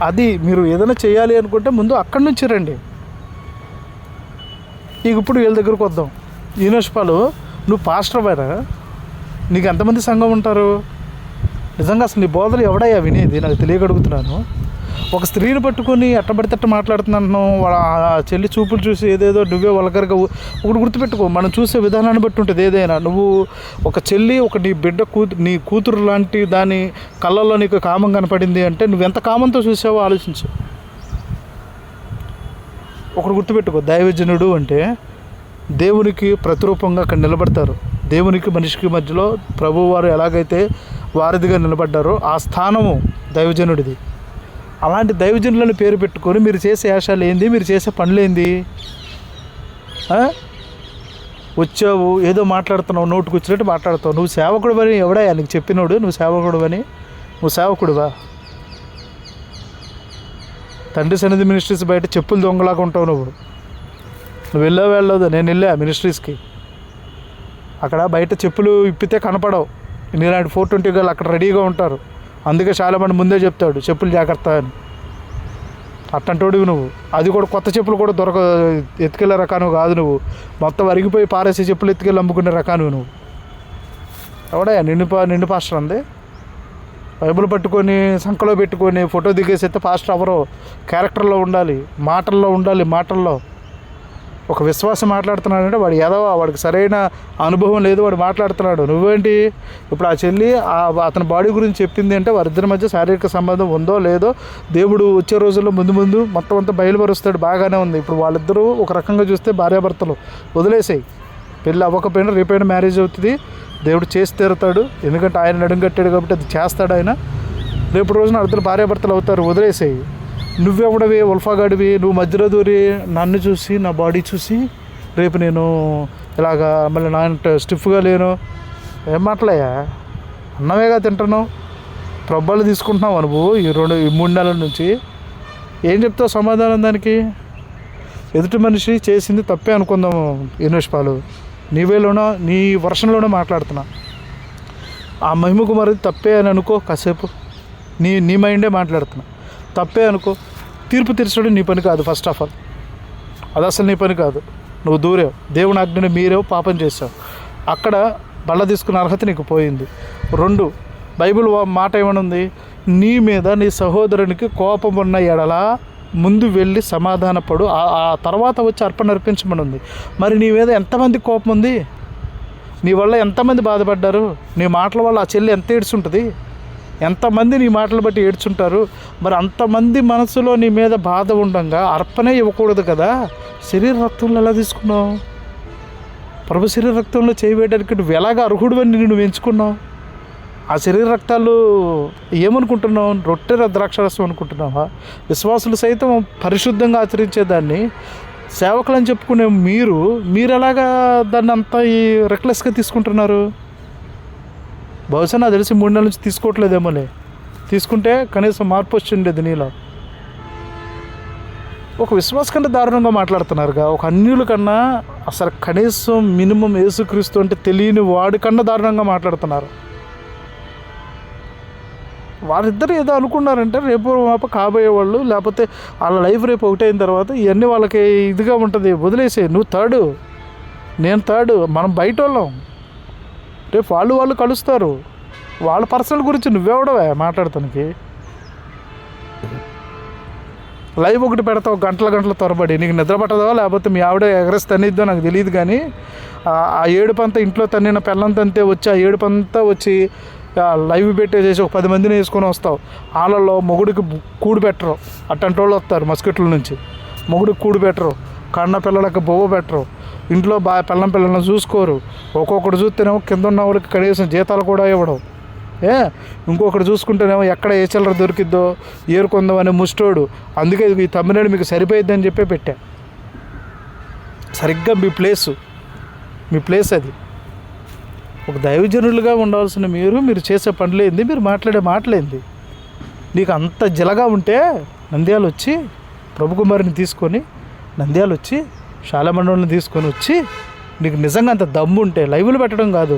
అది మీరు ఏదైనా చేయాలి అనుకుంటే ముందు అక్కడి నుంచి రండి. ఇప్పుడు వీళ్ళ దగ్గరకు వద్దాం. యూనివర్సిపాలు, నువ్వు పాస్టర్ అయినా నీకు ఎంతమంది సంఘం ఉంటారు? నిజంగా అసలు నీ బోధలు ఎవడయ్యా వినేది? నాకు తెలియగలుగుతున్నాను. ఒక స్త్రీని పట్టుకొని ఎట్టబడితే మాట్లాడుతున్నాను. వాళ్ళ చెల్లి చూపులు చూసి ఏదేదో నువ్వే వల్గర్గా. ఒకటి గుర్తుపెట్టుకో, మనం చూసే విధానాన్ని బట్టి ఉంటుంది ఏదైనా. నువ్వు ఒక చెల్లి, ఒక నీ బిడ్డ నీ కూతురు లాంటి దాని కళ్ళల్లో నీకు కామం కనపడింది అంటే నువ్వు ఎంత కామంతో చూసావో ఆలోచించు. ఒకటి గుర్తుపెట్టుకో, దైవజనుడు అంటే దేవునికి ప్రతిరూపంగా అక్కడ నిలబడతారు. దేవునికి మనిషికి మధ్యలో ప్రభువారు ఎలాగైతే వారధిగా నిలబడ్డారో ఆ స్థానము దైవజనుడిది. అలాంటి దైవజనులను పేరు పెట్టుకొని మీరు చేసే వేషాలు ఏంది, మీరు చేసే పనులేంది? వచ్చావు ఏదో మాట్లాడుతున్నావు, నోటుకు వచ్చినట్టు మాట్లాడుతావు. నువ్వు సేవకుడు అని ఎవడా నీకు చెప్పినోడు? నువ్వు సేవకుడు అని, నువ్వు సేవకుడువా? తండ్రి సన్నిధి మినిస్ట్రీస్ బయట చెప్పులు దొంగలాగా ఉంటావు నువ్వు. నువ్వు వెళ్ళదు, నేను వెళ్ళా మినిస్ట్రీస్కి. అక్కడ బయట చెప్పులు ఇప్పితే కనపడవు. నీలాంటి 420 గర్లు అక్కడ రెడీగా ఉంటారు. అందుకే చాలా మంది ముందే చెప్తాడు చెప్పులు జాగ్రత్త అని. అట్టంటోడివి నువ్వు. అది కూడా కొత్త చెప్పులు కూడా ఎత్తుకెళ్ళే రకాను కాదు నువ్వు. మొత్తం అరిగిపోయి పారేసే చెప్పులు ఎత్తుకెళ్ళి అమ్ముకునే రకాను నువ్వు. ఎవడా నిన్ను పాస్టర్ అంది. బైబిల్ పట్టుకొని సంఖలో పెట్టుకొని ఫోటో దిగేసి పాస్టర్ ఎవరో క్యారెక్టర్లో ఉండాలి, మాటల్లో. ఒక విశ్వాసం మాట్లాడుతున్నాడంటే వాడు ఎదవా, వాడికి సరైన అనుభవం లేదు, వాడు మాట్లాడుతున్నాడు. నువ్వేంటి ఇప్పుడు ఆ చెల్లి అతని బాడీ గురించి చెప్పింది అంటే వారిద్దరి మధ్య శారీరక సంబంధం ఉందో లేదో దేవుడు వచ్చే రోజుల్లో ముందు మొత్తం అంతా బయలుపరుస్తాడు. బాగానే ఉంది. ఇప్పుడు వాళ్ళిద్దరూ ఒక రకంగా చూస్తే భార్యాభర్తలు. వదిలేసాయి, పెళ్ళి అవ్వకపోయినా రేపైనా మ్యారేజ్ అవుతుంది, దేవుడు చేసి తీరుతాడు. ఎందుకంటే ఆయన నడుంగట్టాడు కాబట్టి అది చేస్తాడు ఆయన. రేపు రోజున అద్దరు భార్యాభర్తలు అవుతారు. వదిలేసాయి. నువ్వెవడవి ఉల్ఫాగాడివి, నువ్వు మధ్యలో దూరి నన్ను చూసి నా బాడీ చూసి రేపు నేను ఇలాగా మళ్ళీ నా స్టిఫ్గా లేను. ఏం మాటలయ్యా, అన్నమేగా తింటున్నావు, ప్రబ్బాలు తీసుకుంటున్నావు నువ్వు ఈ 3 నెలల నుంచి. ఏం చెప్తావు సమాధానం దానికి? ఎదుటి మనిషి చేసింది తప్పే అనుకుందాము యూనివర్సిపాలు, నీ వేలోనో నీ వర్షంలోనో మాట్లాడుతున్నా. ఆ మహిమ కుమారుది తప్పే అని అనుకో, కాసేపు నీ మైండే మాట్లాడుతున్నా. తప్పే అనుకో, తీర్పు తీర్చడం నీ పని కాదు. ఫస్ట్ ఆఫ్ ఆల్ అది అసలు నీ పని కాదు. నువ్వు దూరావు, దేవుని ఆజ్ఞని మీరేవు, పాపం చేసావు. అక్కడ బల్ల తీసుకున్న అర్హత నీకు పోయింది. 2, బైబిల్ మాట ఏమనుంది? నీ మీద నీ సహోదరునికి కోపం ఉన్న ఎడల ముందు వెళ్ళి సమాధానపడు, ఆ తర్వాత వచ్చి అర్పణ అర్పించమని ఉంది. మరి నీ మీద ఎంతమంది కోపం ఉంది? నీ వల్ల ఎంతమంది బాధపడ్డారు? నీ మాటల వల్ల ఆ చెల్లి ఎంత ఏడ్చుంటుంది? ఎంతమంది నీ మాటలు బట్టి ఏడ్చుంటారు? మరి అంతమంది మనసులో నీ మీద బాధ ఉండగా అర్పణే ఇవ్వకూడదు కదా. శరీర రక్తంలో ఎలా తీసుకున్నావు? ప్రభు శరీర రక్తంలో చేయబెట్టడానికి నువ్వు ఎలాగ అర్హుడు అని నువ్వు ఎంచుకున్నావు? ఆ శరీర రక్తాలు ఏమనుకుంటున్నావు? రొట్టె ద్రాక్షరసం అనుకుంటున్నావా? విశ్వాసులు సైతం పరిశుద్ధంగా ఆచరించేదాన్ని సేవకులని చెప్పుకునే మీరు ఎలాగా దాన్ని అంతా ఈ రెక్లెస్గా తీసుకుంటున్నారు? బహుశా నాకు తెలిసి 3 నెలల నుంచి తీసుకోవట్లేదేమోలే. తీసుకుంటే కనీసం మార్పు వచ్చి ఉండేది నీలో. ఒక విశ్వాస కన్నా దారుణంగా మాట్లాడుతున్నారుగా. ఒక అన్యుల కన్నా అసలు కనీసం మినిమం యేసుక్రీస్తు అంటే తెలియని వాడి కన్నా దారుణంగా మాట్లాడుతున్నారు. వారిద్దరు ఏదో అనుకున్నారంటే రేపు మాప కాబోయేవాళ్ళు, లేకపోతే వాళ్ళ లైఫ్ రేపు ఒకటైన తర్వాత ఇవన్నీ వాళ్ళకి ఇదిగా ఉంటుంది. వదిలేసే, నువ్వు థర్డ్, నేను థర్డ్, మనం బయట వాళ్ళం. రేపు వాళ్ళు కలుస్తారు. వాళ్ళ పర్సనల్ గురించి నువ్వెవడవే మాట్లాడతానికి? లైవ్ ఒకటి పెడతావు గంటల త్వరబడి. నీకు నిద్ర పట్టదో లేకపోతే మీ ఆవిడ ఎగరేసి తన్నిద్దో నాకు తెలియదు. కానీ ఆ ఏడుపంతా ఇంట్లో తన్నిన పెళ్ళంతంతే వచ్చి ఆ ఏడుపంతా వచ్చి లైవ్ పెట్టేసేసి ఒక 10 మందిని వేసుకొని వస్తావు. వాళ్ళల్లో మొగుడికి కూడు పెట్టరు. అట్టంటి వాళ్ళు వస్తారు మస్కిట్ల నుంచి. మొగుడికి కూడు పెట్టరు, కన్న పిల్లలకి బొవ్వ పెట్టరు, ఇంట్లో పిల్లలను చూసుకోరు. ఒక్కొక్కడు చూస్తేనేమో కింద ఉన్న వాళ్ళకి కనీసం జీతాలు కూడా ఇవ్వడం. ఇంకొకటి చూసుకుంటేనేమో ఎక్కడ ఏ చిల్లర దొరికిద్దో ఏరుకుందామని ముస్టోడు. అందుకే ఈ తమ్మినేడు మీకు సరిపోయిద్దని చెప్పే పెట్టా. సరిగ్గా మీ ప్లేస్ అది. ఒక దైవజనులుగా ఉండాల్సిన మీరు చేసే పనులేంది, మీరు మాట్లాడే మాటలేంది? నీకు అంత జిలగా ఉంటే నంద్యాల వచ్చి ప్రభుకుమారిని తీసుకొని, నంద్యాల వచ్చి శాలమండలిని తీసుకొని వచ్చి, నీకు నిజంగా అంత దమ్ము ఉంటే లైవ్లు పెట్టడం కాదు,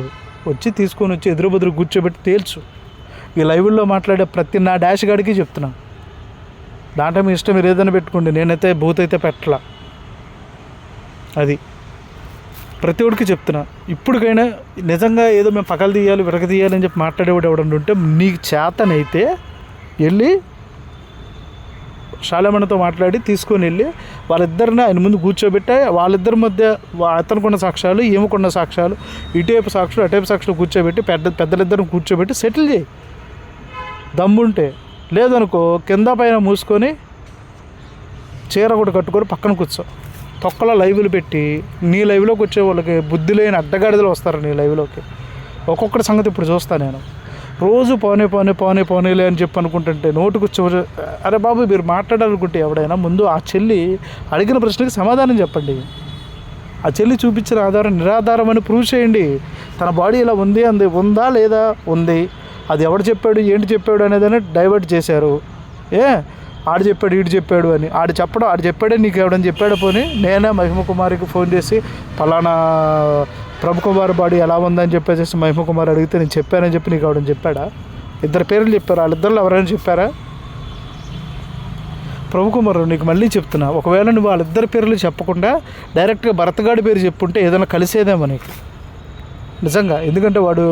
వచ్చి తీసుకొని వచ్చి ఎదురు కూర్చోబెట్టి తేల్చు. ఈ లైవ్లో మాట్లాడే ప్రతి నా డాష్ గాడికి చెప్తున్నా. దాంట్లో మీ ఇష్టం, మీరు ఏదైనా పెట్టుకోండి, నేనైతే బూత్ అయితే పెట్టలా. అది ప్రతి ఒడికి చెప్తున్నా. ఇప్పటికైనా నిజంగా ఏదో మేము పగలు తీయాలి విరగదీయాలి అని చెప్పి మాట్లాడేవాడు ఎవడన్నా ఉంటే నీకు చేతనైతే వెళ్ళి శాలమణతో మాట్లాడి తీసుకొని వెళ్ళి వాళ్ళిద్దరిని ఆయన ముందు కూర్చోబెట్టి వాళ్ళిద్దరి మధ్య అతనుకున్న సాక్ష్యాలు ఏమకున్న సాక్ష్యాలు ఇటువైపు సాక్షులు అటువైపు సాక్షులు కూర్చోబెట్టి పెద్దలిద్దరిని కూర్చోబెట్టి సెటిల్ చేయి దమ్ముంటే. లేదనుకో కింద పైన మూసుకొని చీర కూడా కట్టుకొని పక్కన కూర్చో. తొక్కల లైవ్లు పెట్టి నీ లైవ్లోకి వచ్చే వాళ్ళకి బుద్ధి లేని అడ్డగాడిదలు వస్తారు నీ లైవ్లోకి. ఒక్కొక్కటి సంగతి ఇప్పుడు చూస్తాను నేను. రోజు పోనీలే అని చెప్పి అనుకుంటుంటే నోటుకు అరే బాబు మీరు మాట్లాడాలనుకుంటే ఎవడైనా ముందు ఆ చెల్లి అడిగిన ప్రశ్నకి సమాధానం చెప్పండి. ఆ చెల్లి చూపించిన ఆధారం నిరాధారం అని ప్రూవ్ చేయండి. తన బాడీ ఇలా ఉందా లేదా ఉంది, అది ఎవడు చెప్పాడు ఏంటి చెప్పాడు అనేదని డైవర్ట్ చేశారు. ఆడు చెప్పాడు ఈడు చెప్పాడు అని. ఆడు చెప్పాడే నీకు ఎవడని చెప్పాడు. పోనీ నేనే మహిమ కుమారికి ఫోన్ చేసి పలానా ప్రభు కుమార్ బాడీ ఎలా ఉందని చెప్పేసి మహిమ కుమార్ అడిగితే నేను చెప్పానని చెప్పి నీకు ఎవడని చెప్పాడా? 2 పేర్లు చెప్పారు, వాళ్ళిద్దరిలో ఎవరైనా చెప్పారా? ప్రభు కుమార్ నీకు మళ్ళీ చెప్తున్నా, ఒకవేళ నువ్వు వాళ్ళిద్దరి పేర్లు చెప్పకుండా డైరెక్ట్గా భరతగాడి పేరు చెప్పుంటే ఏదైనా కలిసేదేమో నీకు. నిజంగా. ఎందుకంటే వాడు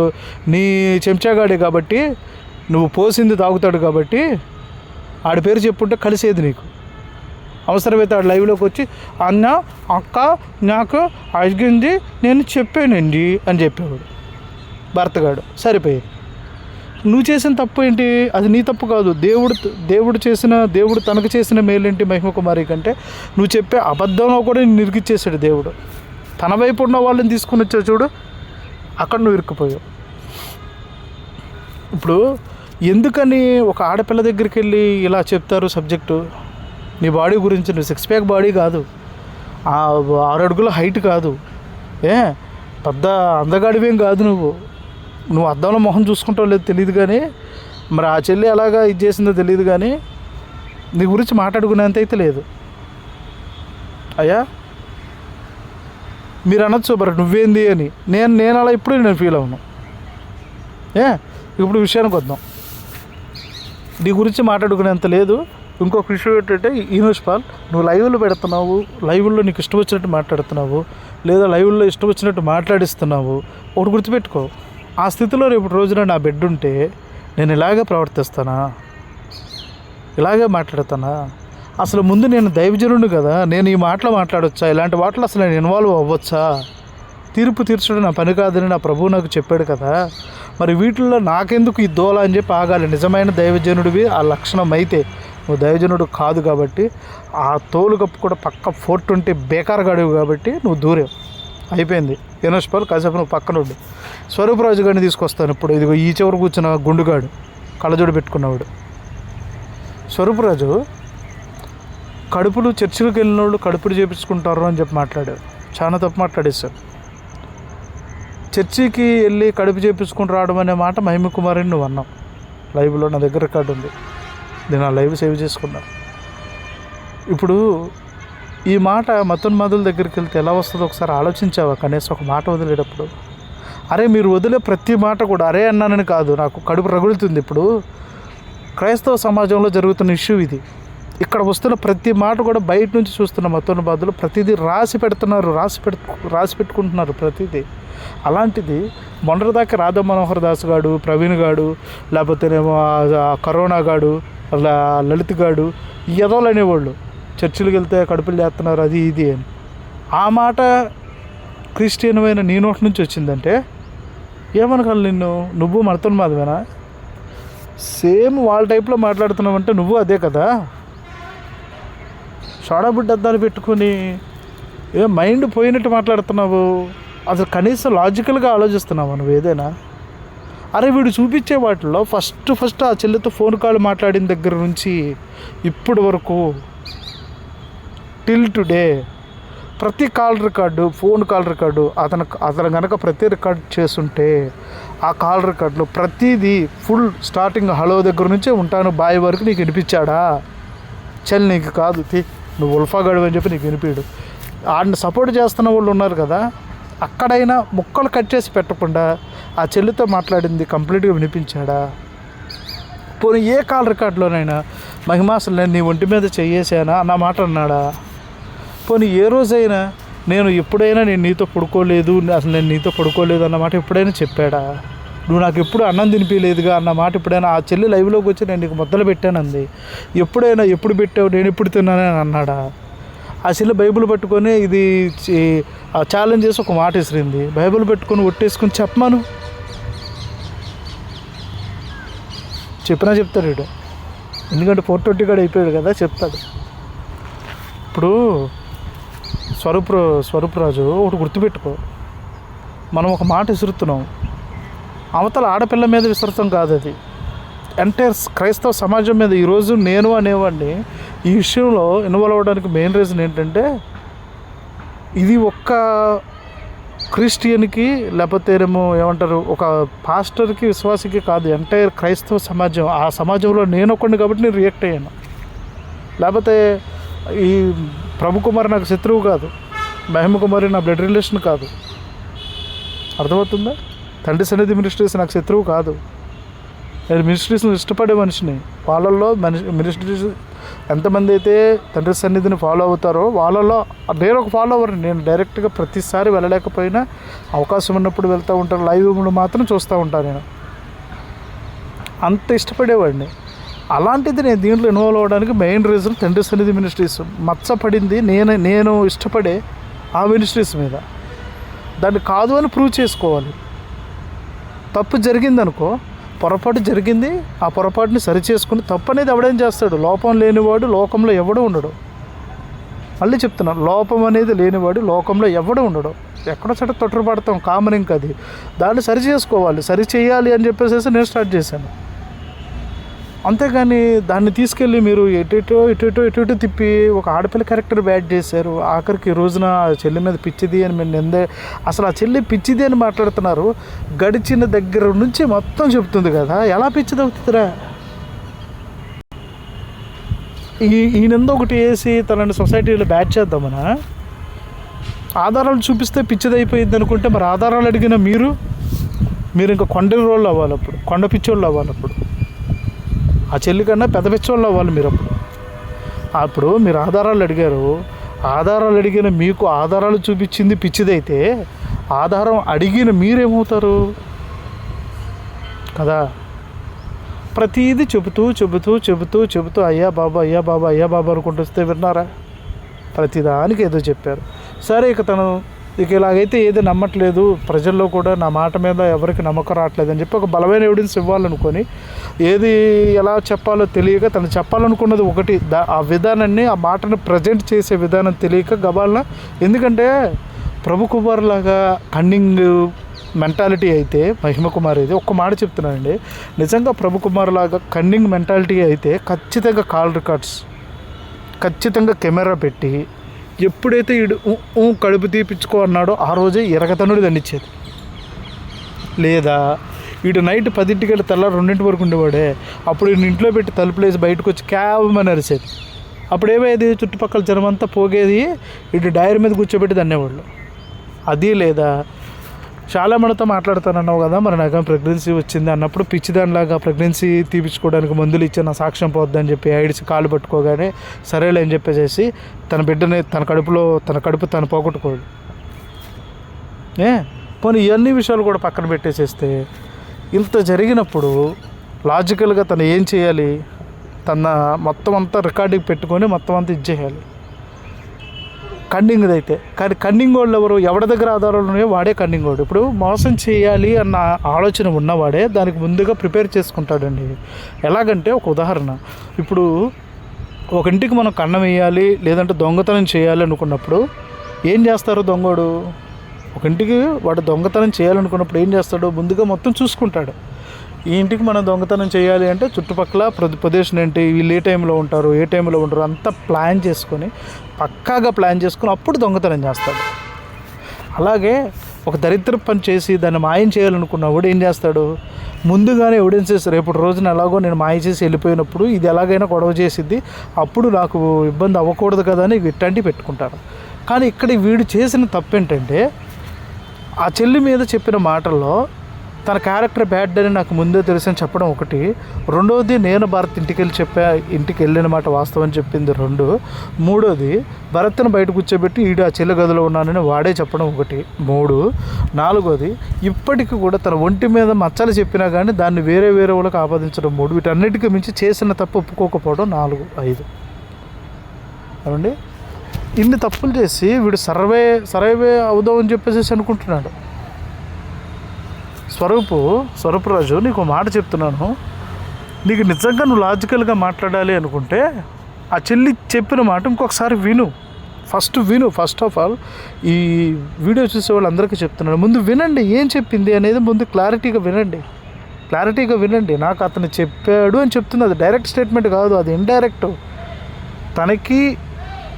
నీ చెంచాగాడే కాబట్టి, నువ్వు పోసింది తాగుతాడు కాబట్టి ఆడి పేరు చెప్పుంటే కలిసేది నీకు. అవసరమైతే ఆడు లైవ్లోకి వచ్చి అన్న అక్క నాకు అడిగింది నేను చెప్పానండి అని చెప్పేవాడు భర్తగాడు. సరిపోయేది. నువ్వు చేసిన తప్పు ఏంటి? అది నీ తప్పు కాదు. దేవుడు తనకు చేసిన మేలేంటి మహిమ కుమారి కంటే నువ్వు చెప్పే అబద్ధంలో కూడా నేను ఇరికిచ్చేసాడు దేవుడు. తన వైపు ఉన్న వాళ్ళని తీసుకుని వచ్చావు చూడు, అక్కడ నువ్వు ఇరుక్కుపోయావు. ఇప్పుడు ఎందుకని ఒక ఆడపిల్ల దగ్గరికి వెళ్ళి ఇలా చెప్తారు సబ్జెక్టు? నీ బాడీ గురించి. నువ్వు 6 ప్యాక్ బాడీ కాదు, 6 అడుగుల హైట్ కాదు, పెద్ద అందగాడివేం కాదు. నువ్వు అద్దంలో మొహం చూసుకుంటావు లేదు తెలియదు, కానీ మరి ఆ చెల్లి ఎలాగా ఇది చేసిందో తెలియదు, కానీ నీ గురించి మాట్లాడుకునేంత అయితే లేదు. అయ్యా మీరు అనొచ్చు మరి నువ్వేంది అని. నేను అలా ఇప్పుడు నేను ఫీల్ అవును. ఇప్పుడు విషయానికి వద్దాం. నీ గురించి మాట్లాడుకునేంత లేదు. ఇంకొక విషయం ఏంటంటే, ఈనోష్ పాల్, నువ్వు లైవ్లో పెడుతున్నావు, లైవ్లో నీకు ఇష్టం వచ్చినట్టు మాట్లాడుతున్నావు, లేదా లైవ్లో ఇష్టం వచ్చినట్టు మాట్లాడిస్తున్నావు. ఒకటి గుర్తుపెట్టుకో, ఆ స్థితిలో రేపు రోజున నా బిడ్డ ఉంటే నేను ఇలాగే ప్రవర్తిస్తానా? ఇలాగే మాట్లాడతానా? అసలు ముందు నేను దైవజనుడు కదా, నేను ఈ మాటలు మాట్లాడొచ్చా? ఇలాంటి వాటిలో అసలు నేను ఇన్వాల్వ్ అవ్వచ్చా? తీర్పు తీర్చడం నా పని కాదని నా ప్రభువు నాకు చెప్పాడు కదా. మరి వీటిల్లో నాకెందుకు ఈ దోల అని చెప్పి ఆగాలి. నిజమైన దైవజనుడివి ఆ లక్షణం అయితే, నువ్వు దైవజనుడు కాదు కాబట్టి, ఆ తోలు కప్పు కూడా పక్క 420 బేకారగాడివి కాబట్టి నువ్వు దూరేవు. అయిపోయింది. ఈనోష్ పాల్ కాసేపు నువ్వు పక్కన ఉండు. స్వరూపరాజు గారిని తీసుకొస్తాను ఇప్పుడు. ఇదిగో ఈ చివరి కూర్చున్న గుండుగాడు, కళ్ళజోడు పెట్టుకున్నవాడు. స్వరూపరాజు కడుపులు చర్చిలకు వెళ్ళిన వాళ్ళు కడుపులు చేపించుకుంటారు అని చెప్పి మాట్లాడారు. చాలా తప్పు మాట్లాడేశారు. చర్చికి వెళ్ళి కడుపు చేపించుకుని రావడం అనే మాట మహిమ కుమారిని నువ్వు అన్నావు. లైవ్లో నా దగ్గర రికార్డు ఉంది, నేను ఆ లైవ్ సేవ్ చేసుకున్నా. ఇప్పుడు ఈ మాట మతోన్మాదుల దగ్గరికి వెళ్తే ఎలా వస్తుందో ఒకసారి ఆలోచించావా? కనీసం ఒక మాట వదిలేటప్పుడు, అరే మీరు వదిలే ప్రతి మాట కూడా అరే అన్నానని కాదు, నాకు కడుపు రగులుతుంది. ఇప్పుడు క్రైస్తవ సమాజంలో జరుగుతున్న ఇష్యూ ఇది. ఇక్కడ వస్తున్న ప్రతి మాట కూడా బయట నుంచి చూస్తున్న మతోన్మాదులు ప్రతిదీ రాసి పెట్టుకుంటున్నారు ప్రతిదీ. అలాంటిది మొన్నటిదాకా రాధా మనోహర్ దాస్ గాడు, ప్రవీణ్ గాడు, లేకపోతేనేమో కరోనా గాడు, లలిత్ గాడు, ఈ ఎదవలు అనేవాళ్ళు చర్చిలకు వెళ్తే కడుపులు చేస్తున్నారు అది ఇది అని. ఆ మాట క్రిస్టియన్మైన నీ నోటి నుంచి వచ్చిందంటే ఏమనగలను నిన్ను? నువ్వు మతోన్మాదమేనా? సేమ్ వాళ్ళ టైప్లో మాట్లాడుతున్నావంటే నువ్వు అదే కదా. సోడాబుడ్డ అద్దాలు పెట్టుకుని మైండ్ పోయినట్టు మాట్లాడుతున్నావు. అసలు కనీసం లాజికల్గా ఆలోచిస్తున్నావు నువ్వు ఏదైనా? అరే వీడు చూపించే వాటిల్లో ఫస్ట్ ఆ చెల్లితో ఫోన్ కాల్ మాట్లాడిన దగ్గర నుంచి ఇప్పటి వరకు టిల్ టుడే ప్రతి call record, phone call record అతను కనుక ప్రతి రికార్డ్ చేస్తుంటే ఆ కాల్ రికార్డులో ప్రతిదీ ఫుల్ స్టార్టింగ్ హలో దగ్గర నుంచే ఉంటాను బాయ్ వరకు నీకు వినిపించాడా? చెల్లి నీకు కాదు, నువ్వు ఉల్ఫాగాడు అని చెప్పి నీకు వినిపించడు. ఆడిని సపోర్ట్ చేస్తున్న వాళ్ళు ఉన్నారు కదా, అక్కడైనా ముక్కలు కట్ చేసి పెట్టకుండా ఆ చెల్లితో మాట్లాడింది కంప్లీట్గా వినిపించాడా? పోనీ ఏ కాల్ రికార్డులోనైనా మహిమా అసలు నేను నీ ఒంటి మీద చెయ్యేసానా అన్న మాట అన్నాడా? పోనీ ఏ రోజైనా నేను నీతో పడుకోలేదు, అసలు నేను నీతో పడుకోలేదు అన్న మాట ఎప్పుడైనా చెప్పాడా? నువ్వు నాకు ఎప్పుడు అన్నం తినిపించలేదుగా అన్న మాట ఎప్పుడైనా ఆ చెల్లి లైవ్లోకి వచ్చి నేను నీకు మొదలు పెట్టానంది ఎప్పుడైనా? ఎప్పుడు పెట్టావు, నేను ఎప్పుడు తిన్నానని అన్నాడా? ఆ చెల్లి బైబిల్ పట్టుకొని ఇది ఛాలెంజ్ చేసి ఒక మాట ఇసిరింది. బైబిల్ పెట్టుకొని ఒట్టేసుకొని చెప్పమాను, చెప్పినా చెప్తాడు వీడు. ఎందుకంటే 420 కాడ అయిపోయాడు కదా, చెప్తాడు. ఇప్పుడు స్వరూపరాజు ఒకటి గుర్తుపెట్టుకో, మనం ఒక మాట విసురుతున్నాం, అవతల ఆడపిల్ల మీద విసరతం కాదు, అది ఎంటైర్ క్రైస్తవ సమాజం మీద. ఈరోజు నేను అనేవాడిని ఈ విషయంలో ఇన్వాల్వ్ అవ్వడానికి మెయిన్ రీజన్ ఏంటంటే, ఇది ఒక్క క్రిస్టియన్కి లేకపోతే ఏమంటారు ఒక పాస్టర్కి విశ్వాసికి కాదు, ఎంటైర్ క్రైస్తవ సమాజం. ఆ సమాజంలో నేను ఒక్కడిని కాబట్టి నేను రియాక్ట్ అయ్యాను. లేకపోతే ఈ ప్రభు కుమార్ నాకు శత్రువు కాదు, మహిమ కుమారి నా బ్లడ్ రిలేషన్ కాదు. అర్థమవుతుందా? తండ్రి సన్నిధి మినిస్ట్రీస్ నాకు శత్రువు కాదు. నేను మినిస్ట్రీస్ని ఇష్టపడే మనిషిని. వాళ్ళల్లో మినిస్ట్రీస్ ఎంతమంది అయితే తండ్రి సన్నిధిని ఫాలో అవుతారో వాళ్ళలో నేను ఒక ఫాలోవర్ని. నేను డైరెక్ట్గా ప్రతిసారి వెళ్ళలేకపోయినా అవకాశం ఉన్నప్పుడు వెళ్తూ ఉంటాను. లైవ్లో మాత్రం చూస్తూ ఉంటాను. నేను అంత ఇష్టపడేవాడిని. అలాంటిది నేను దీంట్లో ఇన్వాల్వ్ అవ్వడానికి మెయిన్ రీజన్ తండ్రి సన్నిధి మినిస్ట్రీస్. మచ్చపడింది నేను ఇష్టపడే ఆ మినిస్ట్రీస్ మీద. దాన్ని కాదు అని ప్రూవ్ చేసుకోవాలి. తప్పు జరిగిందనుకో, పొరపాటు జరిగింది, ఆ పొరపాటుని సరిచేసుకుని తప్పు అనేది ఎవడేం చేస్తాడు? లోపం లేనివాడు లోకంలో ఎవడు ఉండడు. మళ్ళీ చెప్తున్నా, లోపం అనేది లేనివాడు లోకంలో ఎవడు ఉండడు. ఎక్కడో చోట తొట్టుపడతాం, కామన్. ఇంకా అది దాన్ని సరి చేసుకోవాలి, సరి చేయాలి అని చెప్పేసి నేను స్టార్ట్ చేశాను. అంతేగాని దాన్ని తీసుకెళ్ళి మీరు ఎటు తిప్పి ఒక ఆడపిల్ల క్యారెక్టర్ బ్యాడ్ చేశారు. ఆఖరికి ఈ రోజున చెల్లి మీద పిచ్చిది అని మేము నిందే. అసలు ఆ చెల్లి పిచ్చిది అని మాట్లాడుతున్నారు. గడిచిన దగ్గర నుంచి మొత్తం చెప్తుంది కదా, ఎలా పిచ్చిది అవుతుందిరా? ఈ నింద ఒకటి వేసి తనని సొసైటీలో బ్యాడ్ చేద్దామనా? ఆధారాలు చూపిస్తే పిచ్చిది అయిపోయింది అనుకుంటే మరి ఆధారాలు అడిగిన మీరు ఇంకా కొండ రోళ్ళు అవ్వాలి, అప్పుడు కొండ పిచ్చోళ్ళు అవ్వాలి. అప్పుడు ఆ చెల్లి కన్నా పెద్ద పిచ్చోళ్ళు అవ్వాలి మీరు. అప్పుడు మీరు ఆధారాలు అడిగారు. ఆధారాలు అడిగిన మీకు ఆధారాలు చూపించింది పిచ్చిదైతే ఆధారం అడిగిన మీరేమవుతారు కదా? ప్రతిదీ చెబుతూ అయ్యా బాబా అనుకుంటూ వస్తే విన్నారా? ప్రతిదానికి ఏదో చెప్పారు. సరే, ఇక ఇలాగైతే ఏది నమ్మట్లేదు, ప్రజల్లో కూడా నా మాట మీద ఎవరికి నమ్మకం రావట్లేదని చెప్పి ఒక బలమైన ఎవిడెన్స్ ఇవ్వాలనుకొని ఏది ఎలా చెప్పాలో తెలియక తను చెప్పాలనుకున్నది ఒకటి, ఆ విధానాన్ని ఆ మాటను ప్రజెంట్ చేసే విధానం తెలియక గబాలన. ఎందుకంటే ప్రభు కుమార్ లాగా కన్నింగ్ మెంటాలిటీ అయితే మహిమ కుమార్ అయితే, ఒక్క మాట చెప్తున్నానండి, నిజంగా ప్రభు కుమార్ లాగా కన్నింగ్ మెంటాలిటీ అయితే ఖచ్చితంగా కాల్ రికార్డ్స్, ఖచ్చితంగా కెమెరా పెట్టి ఎప్పుడైతే వీడు కడుపు తీపించుకో అన్నాడో ఆ రోజే ఎరగతనుడు దండించేది. లేదా వీడు నైట్ 10ంటికి వెళ్ళి తెల్లారు 2 వరకు ఉండేవాడే, అప్పుడు వీడిని ఇంట్లో పెట్టి తలుపులేసి బయటకు వచ్చి క్యాబమని అరిసేది. అప్పుడు ఏమయ్యేది? చుట్టుపక్కల జనమంతా పోగేది, వీడు డైరీ మీద కూర్చోబెట్టి దన్నేవాళ్ళు. అది లేదా చాలా మనతో మాట్లాడుతానన్నావు కదా, మరి నాకు ప్రెగ్నెన్సీ వచ్చింది అన్నప్పుడు పిచ్చిదానిలాగా ప్రెగ్నెన్సీ తీపించుకోవడానికి మందులు ఇచ్చి నా సాక్ష్యం పోద్దని చెప్పి ఐడిసి కాలు పట్టుకోగానే సరేలే అని చెప్పేసి తన బిడ్డని తన కడుపు తను పోగొట్టుకోదు. పోనీ ఇవన్నీ విషయాలు కూడా పక్కన పెట్టేసేస్తే ఇంత జరిగినప్పుడు లాజికల్గా తను ఏం చేయాలి? తన మొత్తం అంతా రికార్డింగ్ పెట్టుకొని మొత్తం అంతా ఇచ్చేయాలి. కన్నింగ్ది అయితే. కానీ కన్నింగ్ వాళ్ళు ఎవరు? ఎవరి దగ్గర ఆధారాలు ఉన్నాయో వాడే కన్నింగ్ వాడు. ఇప్పుడు మోసం చేయాలి అన్న ఆలోచన ఉన్నవాడే దానికి ముందుగా ప్రిపేర్ చేసుకుంటాడండి. ఎలాగంటే ఒక ఉదాహరణ, ఇప్పుడు ఒక ఇంటికి మనం కన్నం వేయాలి లేదంటే దొంగతనం చేయాలి అనుకున్నప్పుడు ఏం చేస్తారు? దొంగోడు ఒక ఇంటికి వాడు దొంగతనం చేయాలనుకున్నప్పుడు ఏం చేస్తాడు? ముందుగా మొత్తం చూసుకుంటాడు. ఈ ఇంటికి మనం దొంగతనం చేయాలి అంటే చుట్టుపక్కల ప్రదేశం ఏంటి, వీళ్ళు ఏ టైంలో ఉంటారు, ఏ టైంలో ఉంటారు అంతా ప్లాన్ చేసుకొని పక్కాగా ప్లాన్ చేసుకొని అప్పుడు దొంగతనం చేస్తాడు. అలాగే ఒక దరిద్ర పని చేసి దాన్ని మాయం చేయాలనుకున్నవాడు ఏం చేస్తాడు? ముందుగానే ఎవిడెన్సెస్, రేపు రోజున ఎలాగో నేను మాయ చేసి వెళ్ళిపోయినప్పుడు ఇది ఎలాగైనా గొడవ చేసిద్ది, అప్పుడు నాకు ఇబ్బంది అవ్వకూడదు కదా అని ఇట్లాంటివి పెట్టుకుంటారు. కానీ ఇక్కడ వీడు చేసిన తప్పు ఏంటంటే ఆ చెల్లి మీద చెప్పిన మాటల్లో తన క్యారెక్టర్ బ్యాడ్ అని నాకు ముందే తెలుసని చెప్పడం ఒకటి. రెండోది, నేను భరత్ ఇంటికి వెళ్ళిన మాట వాస్తవం చెప్పింది 2. మూడోది, భరత్ని బయట కూర్చోబెట్టి ఈడు ఆ చెల్లి గదిలో ఉన్నానని వాడే చెప్పడం ఒకటి. 3. నాలుగోది, ఇప్పటికీ కూడా తన ఒంటి మీద మచ్చలు చెప్పినా కానీ దాన్ని వేరే వాళ్ళకి ఆపాదించడం. 3. వీటన్నిటికీ మించి చేసిన తప్పు ఒప్పుకోకపోవడం 4, 5. ఏమండి, ఇన్ని తప్పులు చేసి వీడు సర్వే అవుదాం అని చెప్పేసి అనుకుంటున్నాడు. స్వరూపరాజు, నీకు మాట చెప్తున్నాను, నీకు నిజంగా నువ్వు లాజికల్గా మాట్లాడాలి అనుకుంటే ఆ చెల్లి చెప్పిన మాట ఇంకొకసారి విను. ఫస్ట్ ఆఫ్ ఆల్ ఈ వీడియో చూసే వాళ్ళందరికీ చెప్తున్నాను, ముందు వినండి ఏం చెప్పింది అనేది. ముందు క్లారిటీగా వినండి. నాకు అతను చెప్పాడు అని చెప్తుంది. అది డైరెక్ట్ స్టేట్మెంట్ కాదు, అది ఇండైరెక్ట్. తనకి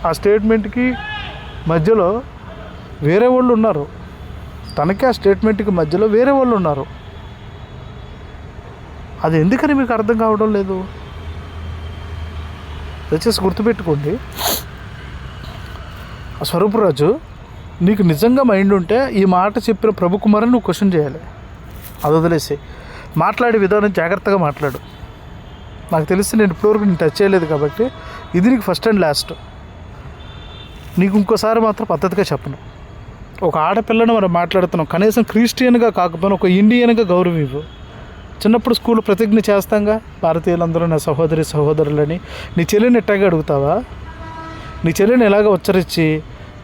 ఆ స్టేట్మెంట్కి మధ్యలో వేరే వాళ్ళు ఉన్నారు. తనకి ఆ స్టేట్మెంట్కి మధ్యలో వేరే వాళ్ళు ఉన్నారు. అది ఎందుకని మీకు అర్థం కావడం లేదు? దయచేసి గుర్తుపెట్టుకోండి. స్వరూపరాజు, నీకు నిజంగా మైండ్ ఉంటే ఈ మాట చెప్పిన ప్రభు కుమార్ని నువ్వు క్వశ్చన్ చేయాలి. అది వదిలేసి మాట్లాడే విధానం జాగ్రత్తగా మాట్లాడు. నాకు తెలిసి నేను ఇప్పటివరకు నేను టచ్ చేయలేదు కాబట్టి ఇది నీకు ఫస్ట్ అండ్ లాస్ట్. నీకు ఇంకోసారి మాత్రం పద్ధతిగా చెప్పను. ఒక ఆడపిల్లను మనం మాట్లాడుతున్నాం, కనీసం క్రిస్టియన్గా కాకపోయినా ఒక ఇండియన్గా గౌరవం ఇవ్వు. చిన్నప్పుడు స్కూల్ ప్రతిజ్ఞ చేస్తాంగా, భారతీయులందరూ నా సహోదరి సహోదరులని. నీ చెల్లిని ఎట్టాగా అడుగుతావా? నీ చెల్లిని ఎలాగ ఉచ్చరించి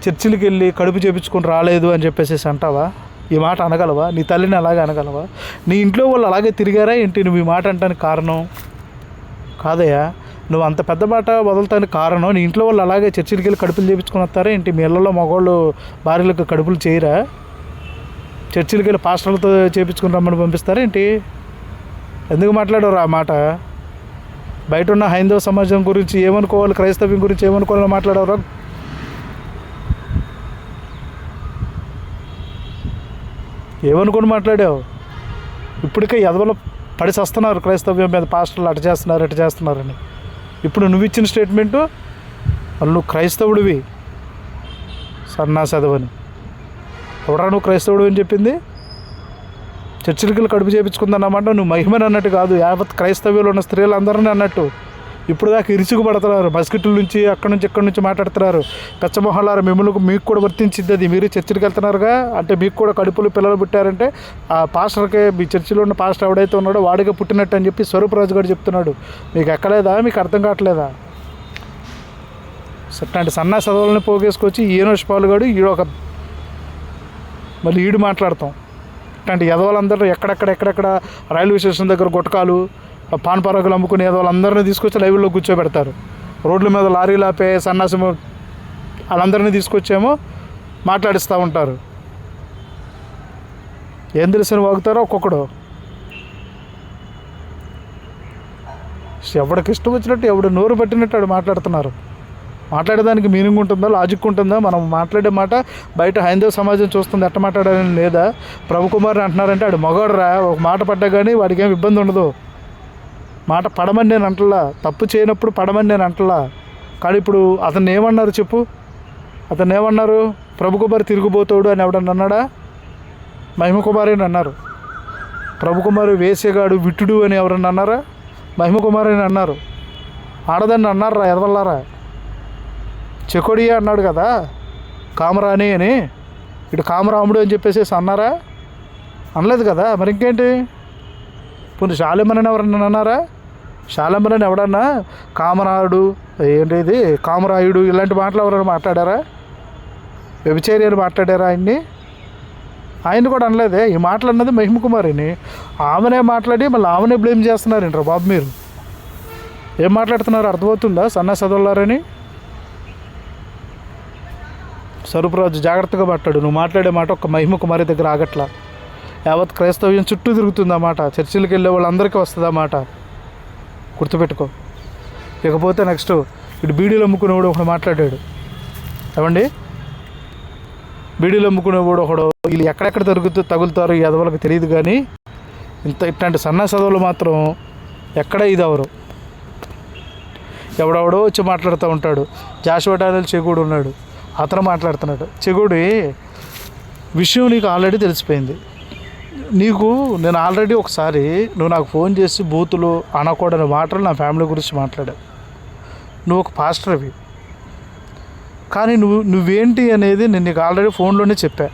చర్చిలకు వెళ్ళి కడుపు చేపించుకొని రాలేదు అని చెప్పేసి అంటావా? ఈ మాట అనగలవా? నీ తల్లిని అలాగే అనగలవా? నీ ఇంట్లో వాళ్ళు అలాగే తిరిగారా ఏంటి నువ్వు ఈ మాట అంటానికి కారణం? కాదయ్యా, నువ్వు అంత పెద్ద మాట వదులుతానికి కారణం నీ ఇంట్లో వాళ్ళు అలాగే చర్చిలకు వెళ్ళి కడుపులు చేయించుకొని వస్తారా ఏంటి? మీ ఇళ్ళలో మగవాళ్ళు భార్యలకు కడుపులు చేయరా? చర్చిలకు వెళ్ళి పాస్టర్లతో చేయించుకుని రమ్మని పంపిస్తారా ఏంటి? ఎందుకు మాట్లాడరు ఆ మాట? బయట ఉన్న హైందవ సమాజం గురించి ఏమనుకోవాలి, క్రైస్తవ్యం గురించి ఏమనుకోవాలని మాట్లాడవరా? ఏమనుకొని మాట్లాడావు? ఇప్పటికే ఎదవలో పడి వస్తున్నారు క్రైస్తవ్యం మీద, పాస్టర్లు అటు చేస్తున్నారని. ఇప్పుడు నువ్వు ఇచ్చిన స్టేట్మెంటు వాళ్ళు నువ్వు క్రైస్తవుడివి సన్నాసదవని. ఎవరా నువ్వు క్రైస్తవుడు అని చెప్పింది? చర్చిలకి కడుపు చేయించుకుందన్నమాట నువ్వు మహిమని అన్నట్టు కాదు, యావత్ క్రైస్తవ్యంలో ఉన్న స్త్రీలందరినీ అన్నట్టు. ఇప్పుడు దాకా ఇరుచుకు పడుతున్నారు, మస్కిట్ల నుంచి అక్కడి నుంచి మాట్లాడుతున్నారు. పెచ్చమొహలారు మీకు కూడా వర్తించింది అది. మీరు చర్చికి వెళ్తున్నారుగా, అంటే మీకు కూడా కడుపులు పిల్లలు పుట్టారంటే ఆ పాస్టర్కే, మీ చర్చిలో ఉన్న పాస్టర్ ఎవడైతే ఉన్నాడో వాడిగా పుట్టినట్టు అని చెప్పి స్వరూపరాజు గారు చెప్తున్నాడు. మీకు ఎక్కలేదా? మీకు అర్థం కావట్లేదా? అట్లాంటి సన్నా చదవులని పోగేసుకొచ్చి ఈనోష్ పాలుగాడు మళ్ళీ ఈడు మాట్లాడతాం. ఇట్లాంటి యదవులందరూ ఎక్కడెక్కడ రైల్వే స్టేషన్ దగ్గర గుట్కాలు పాన్ పరాకులు అమ్ముకునే వాళ్ళందరినీ తీసుకొచ్చి లైవ్లో కూర్చోబెడతారు. రోడ్ల మీద లారీలు ఆపే సన్నాసి వాళ్ళందరినీ తీసుకొచ్చేమో మాట్లాడిస్తూ ఉంటారు. ఏం తెలిసిన వాగుతారో ఒక్కొక్కడు. ఎవడికి ఇష్టం వచ్చినట్టు ఎవడు నోరు పట్టినట్టు వాడు మాట్లాడుతున్నారు. మాట్లాడేదానికి మీనింగ్ ఉంటుందా, లాజిక్ ఉంటుందా? మనం మాట్లాడే మాట బయట హైందవ సమాజం చూస్తుంది, ఎట్ట మాట్లాడాలని లేదా? ప్రభుకుమార్ని అంటున్నారంటే వాడు మగవాడురా, ఒక మాట పడ్డా కానీ వాడికి ఏం ఇబ్బంది ఉండదు. మాట పడమని నేను అంటలా, తప్పు చేయనప్పుడు పడమని నేను అంటలా. కానీ ఇప్పుడు అతను ఏమన్నారు చెప్పు? అతను ఏమన్నారు? ప్రభుకుమారి తిరుగుబోతాడు అని ఎవడన్నా అన్నాడా? మహిమకుమారి అని అన్నారు. ప్రభుకుమారి వేసేగాడు విట్టుడు అని ఎవరన్నా అన్నారా? మహిమకుమారి అని అన్నారు. ఆడదాన్ని అన్నారా ఎదవల్లారా? చెకోడియా అన్నాడు కదా, కామరాణి అని. ఇటు కామరాముడు అని చెప్పేసి అన్నారా? అనలేదు కదా. మరి ఇంకేంటి? పోనీ శాలిమని ఎవరన్నా అన్నారా? శాలిమని ఎవడన్నా కామరాయుడు ఏంటిది కామరాయుడు ఇలాంటి మాటలు ఎవరైనా మాట్లాడారా? వ్యభిచారి అని మాట్లాడారా ఆయన్ని? ఆయన కూడా అనలేదే. ఈ మాటలు అన్నది మహిమకుమారిని. ఆమెనే మాట్లాడి మళ్ళీ ఆమెనే బ్లేమ్ చేస్తున్నారేంట్రా బాబు మీరు? ఏం మాట్లాడుతున్నారు అర్థమవుతుందా సన్నా చదవలారని? స్వరూపరాజు జాగ్రత్తగా మాట్లాడు. నువ్వు మాట్లాడే మాట ఒక మహిమకుమారి దగ్గర ఆగట్లా. యావత్ క్రైస్తవ్యం చుట్టూ తిరుగుతుంది ఆ మాట. చర్చిలకు వెళ్ళే వాళ్ళందరికీ వస్తుంది ఆ మాట, గుర్తుపెట్టుకో. ఇకపోతే నెక్స్ట్ ఇటు బీడీలు అమ్ముకునేవాడు ఒకడు మాట్లాడాడు. ఏమండి, బీడీలు అమ్ముకునేవాడు ఒకడు వీళ్ళు ఎక్కడెక్కడ తగులుతారో ఈ ఎదవలకు తెలియదు. కానీ ఇట్లాంటి సన్నా చదువులు మాత్రం ఎక్కడ ఇది అవరు. ఎవడెవడో వచ్చి మాట్లాడుతూ ఉంటాడు. జాషువా డానియల్ చెగుడు ఉన్నాడు, అతను మాట్లాడుతున్నాడు. చెగుడి విషయం నీకు ఆల్రెడీ తెలిసిపోయింది. నేను ఆల్రెడీ ఒకసారి నువ్వు నాకు ఫోన్ చేసి బూతులు అనకూడని మాటలు నా ఫ్యామిలీ గురించి మాట్లాడావు. నువ్వు ఒక పాస్టర్వి, కానీ నువ్వేంటి అనేది నేను నీకు ఆల్రెడీ ఫోన్లోనే చెప్పా.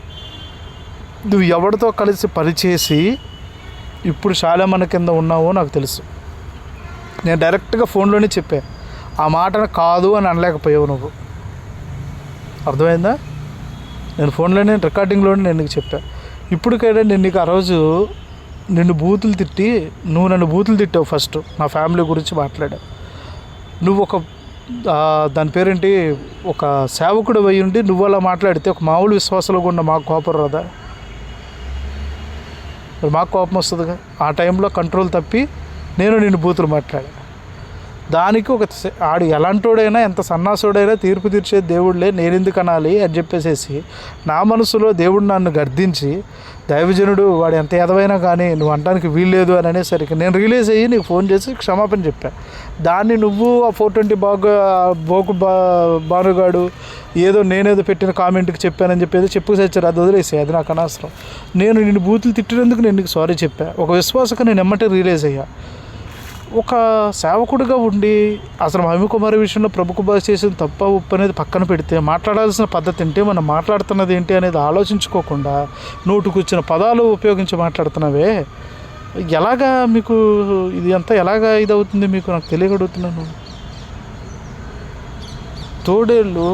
నువ్వు ఎవరితో కలిసి పనిచేసి ఇప్పుడు శాలమన కింద ఉన్నావో నాకు తెలుసు. నేను డైరెక్ట్గా ఫోన్లోనే చెప్పా. ఆ మాటను కాదు అని అనలేకపోయావు నువ్వు. అర్థమైందా? నేను ఫోన్లోనే రికార్డింగ్లోనే నేను నీకు చెప్పా. ఇప్పటికైనా నేను నీకు ఆ రోజు నన్ను బూతులు తిట్టావు. ఫస్ట్ నా ఫ్యామిలీ గురించి మాట్లాడావు. నువ్వు దాని పేరేంటి, ఒక సేవకుడు అయి ఉండి నువ్వు అలా మాట్లాడితే ఒక మామూలు విశ్వాసంలో ఉన్న మాకు కోపం రాదా? మాకు కోపం వస్తుందిగా. ఆ టైంలో కంట్రోల్ తప్పి నేను నిన్ను బూతులు మాట్లాడా. దానికి ఆడు ఎలాంటోడైనా ఎంత సన్నాసుడైనా తీర్పు తీర్చే దేవుడులే నేనెందుకు అనాలి అని చెప్పేసేసి నా మనసులో దేవుడు నన్ను గర్దించి దైవజనుడు వాడు ఎంత ఎదవైనా కానీ నువ్వు అంటానికి వీల్లేదు అని అనేసరికి నేను రిలీజ్ అయ్యి నీకు ఫోన్ చేసి క్షమాపణ చెప్పా. దాన్ని నువ్వు ఆ 420 భానుగాడు ఏదో నేనేదో పెట్టిన కామెంట్కి చెప్పానని చెప్పేది చెప్పుకొచ్చారు. అది వదిలేసి అది నాకు అనవసరం. నేను నిన్ను బూతులు తిట్టినందుకు నేను నీకు సారీ చెప్పా. ఒక విశ్వాసంగా నేను ఎమ్మటే రిలీజ్ అయ్యా. ఒక సేవకుడిగా ఉండి అసలు మహిమకుమారి విషయంలో ప్రభుకుమార్ చేసిన తప్ప ఉప్పు అనేది పక్కన పెడితే మాట్లాడాల్సిన పద్ధతి ఏంటి, మనం మాట్లాడుతున్నది ఏంటి అనేది ఆలోచించుకోకుండా నోటుకొచ్చిన పదాలు ఉపయోగించి మాట్లాడుతున్నావే. ఎలాగా మీకు ఇది అంతా ఎలాగా ఇదవుతుంది మీకు నాకు తెలియగడుగుతున్నాను. తోడేళ్ళు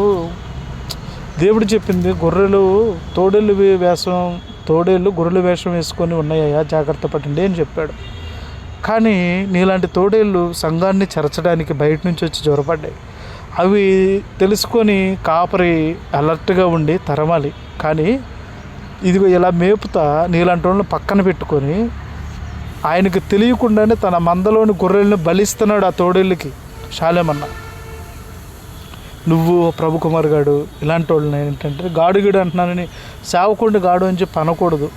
దేవుడు చెప్పింది తోడేళ్ళు గొర్రెలు వేషం వేసుకొని ఉన్నాయా జాగ్రత్త పడండి అని చెప్పాడు. కానీ నీలాంటి తోడేళ్ళు సంఘాన్ని చెరచడానికి బయట నుంచి వచ్చి జ్వరపడ్డాయి. అవి తెలుసుకొని కాపరి అలర్ట్గా ఉండి తరమాలి. కానీ ఇదిగో ఇలా మేపుతా నీలాంటి వాళ్ళని పక్కన పెట్టుకొని ఆయనకు తెలియకుండానే తన మందలోని గొర్రెల్ని బలిస్తున్నాడు ఆ తోడేళ్ళకి. శాలేమన్నా నువ్వు ప్రభుకుమార్ గాడు ఇలాంటి వాళ్ళని ఏంటంటే గాడు అంటున్నానని సేవకుండా గాడు అని చెప్పి అనకూడదు.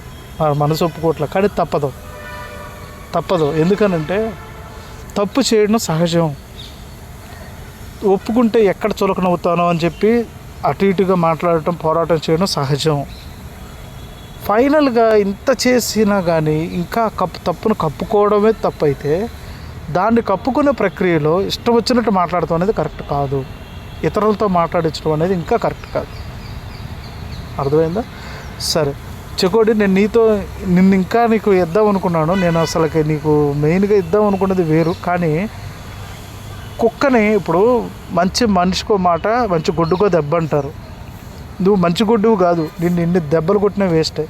మనసు ఒప్పుకోవట్లే. కానీ తప్పదు. ఎందుకనంటే తప్పు చేయడం సహజం. ఒప్పుకుంటే ఎక్కడ చులకనవుతానో అని చెప్పి అటు ఇటుగా మాట్లాడటం, పోరాటం చేయడం సహజం. ఫైనల్గా ఇంత చేసినా కానీ ఇంకా తప్పును కప్పుకోవడమే తప్పు అయితే దాన్ని కప్పుకునే ప్రక్రియలో ఇష్టం వచ్చినట్టు మాట్లాడటం అనేది కరెక్ట్ కాదు. ఇతరులతో మాట్లాడించడం అనేది ఇంకా కరెక్ట్ కాదు. అర్థమైందా? సరే చెకోడి, నేను నిన్ను ఇంకా నీకు ఇద్దాం అనుకున్నాను. నేను అసలుకి నీకు మెయిన్గా ఇద్దాం అనుకున్నది వేరు. కానీ కుక్కని ఇప్పుడు మంచి మనిషికో మాట, మంచి గొడ్డుకో దెబ్బ అంటారు. నువ్వు మంచి గొడ్డువు కాదు. నిన్ను ఇన్ని దెబ్బలు కొట్టినా వేస్టే.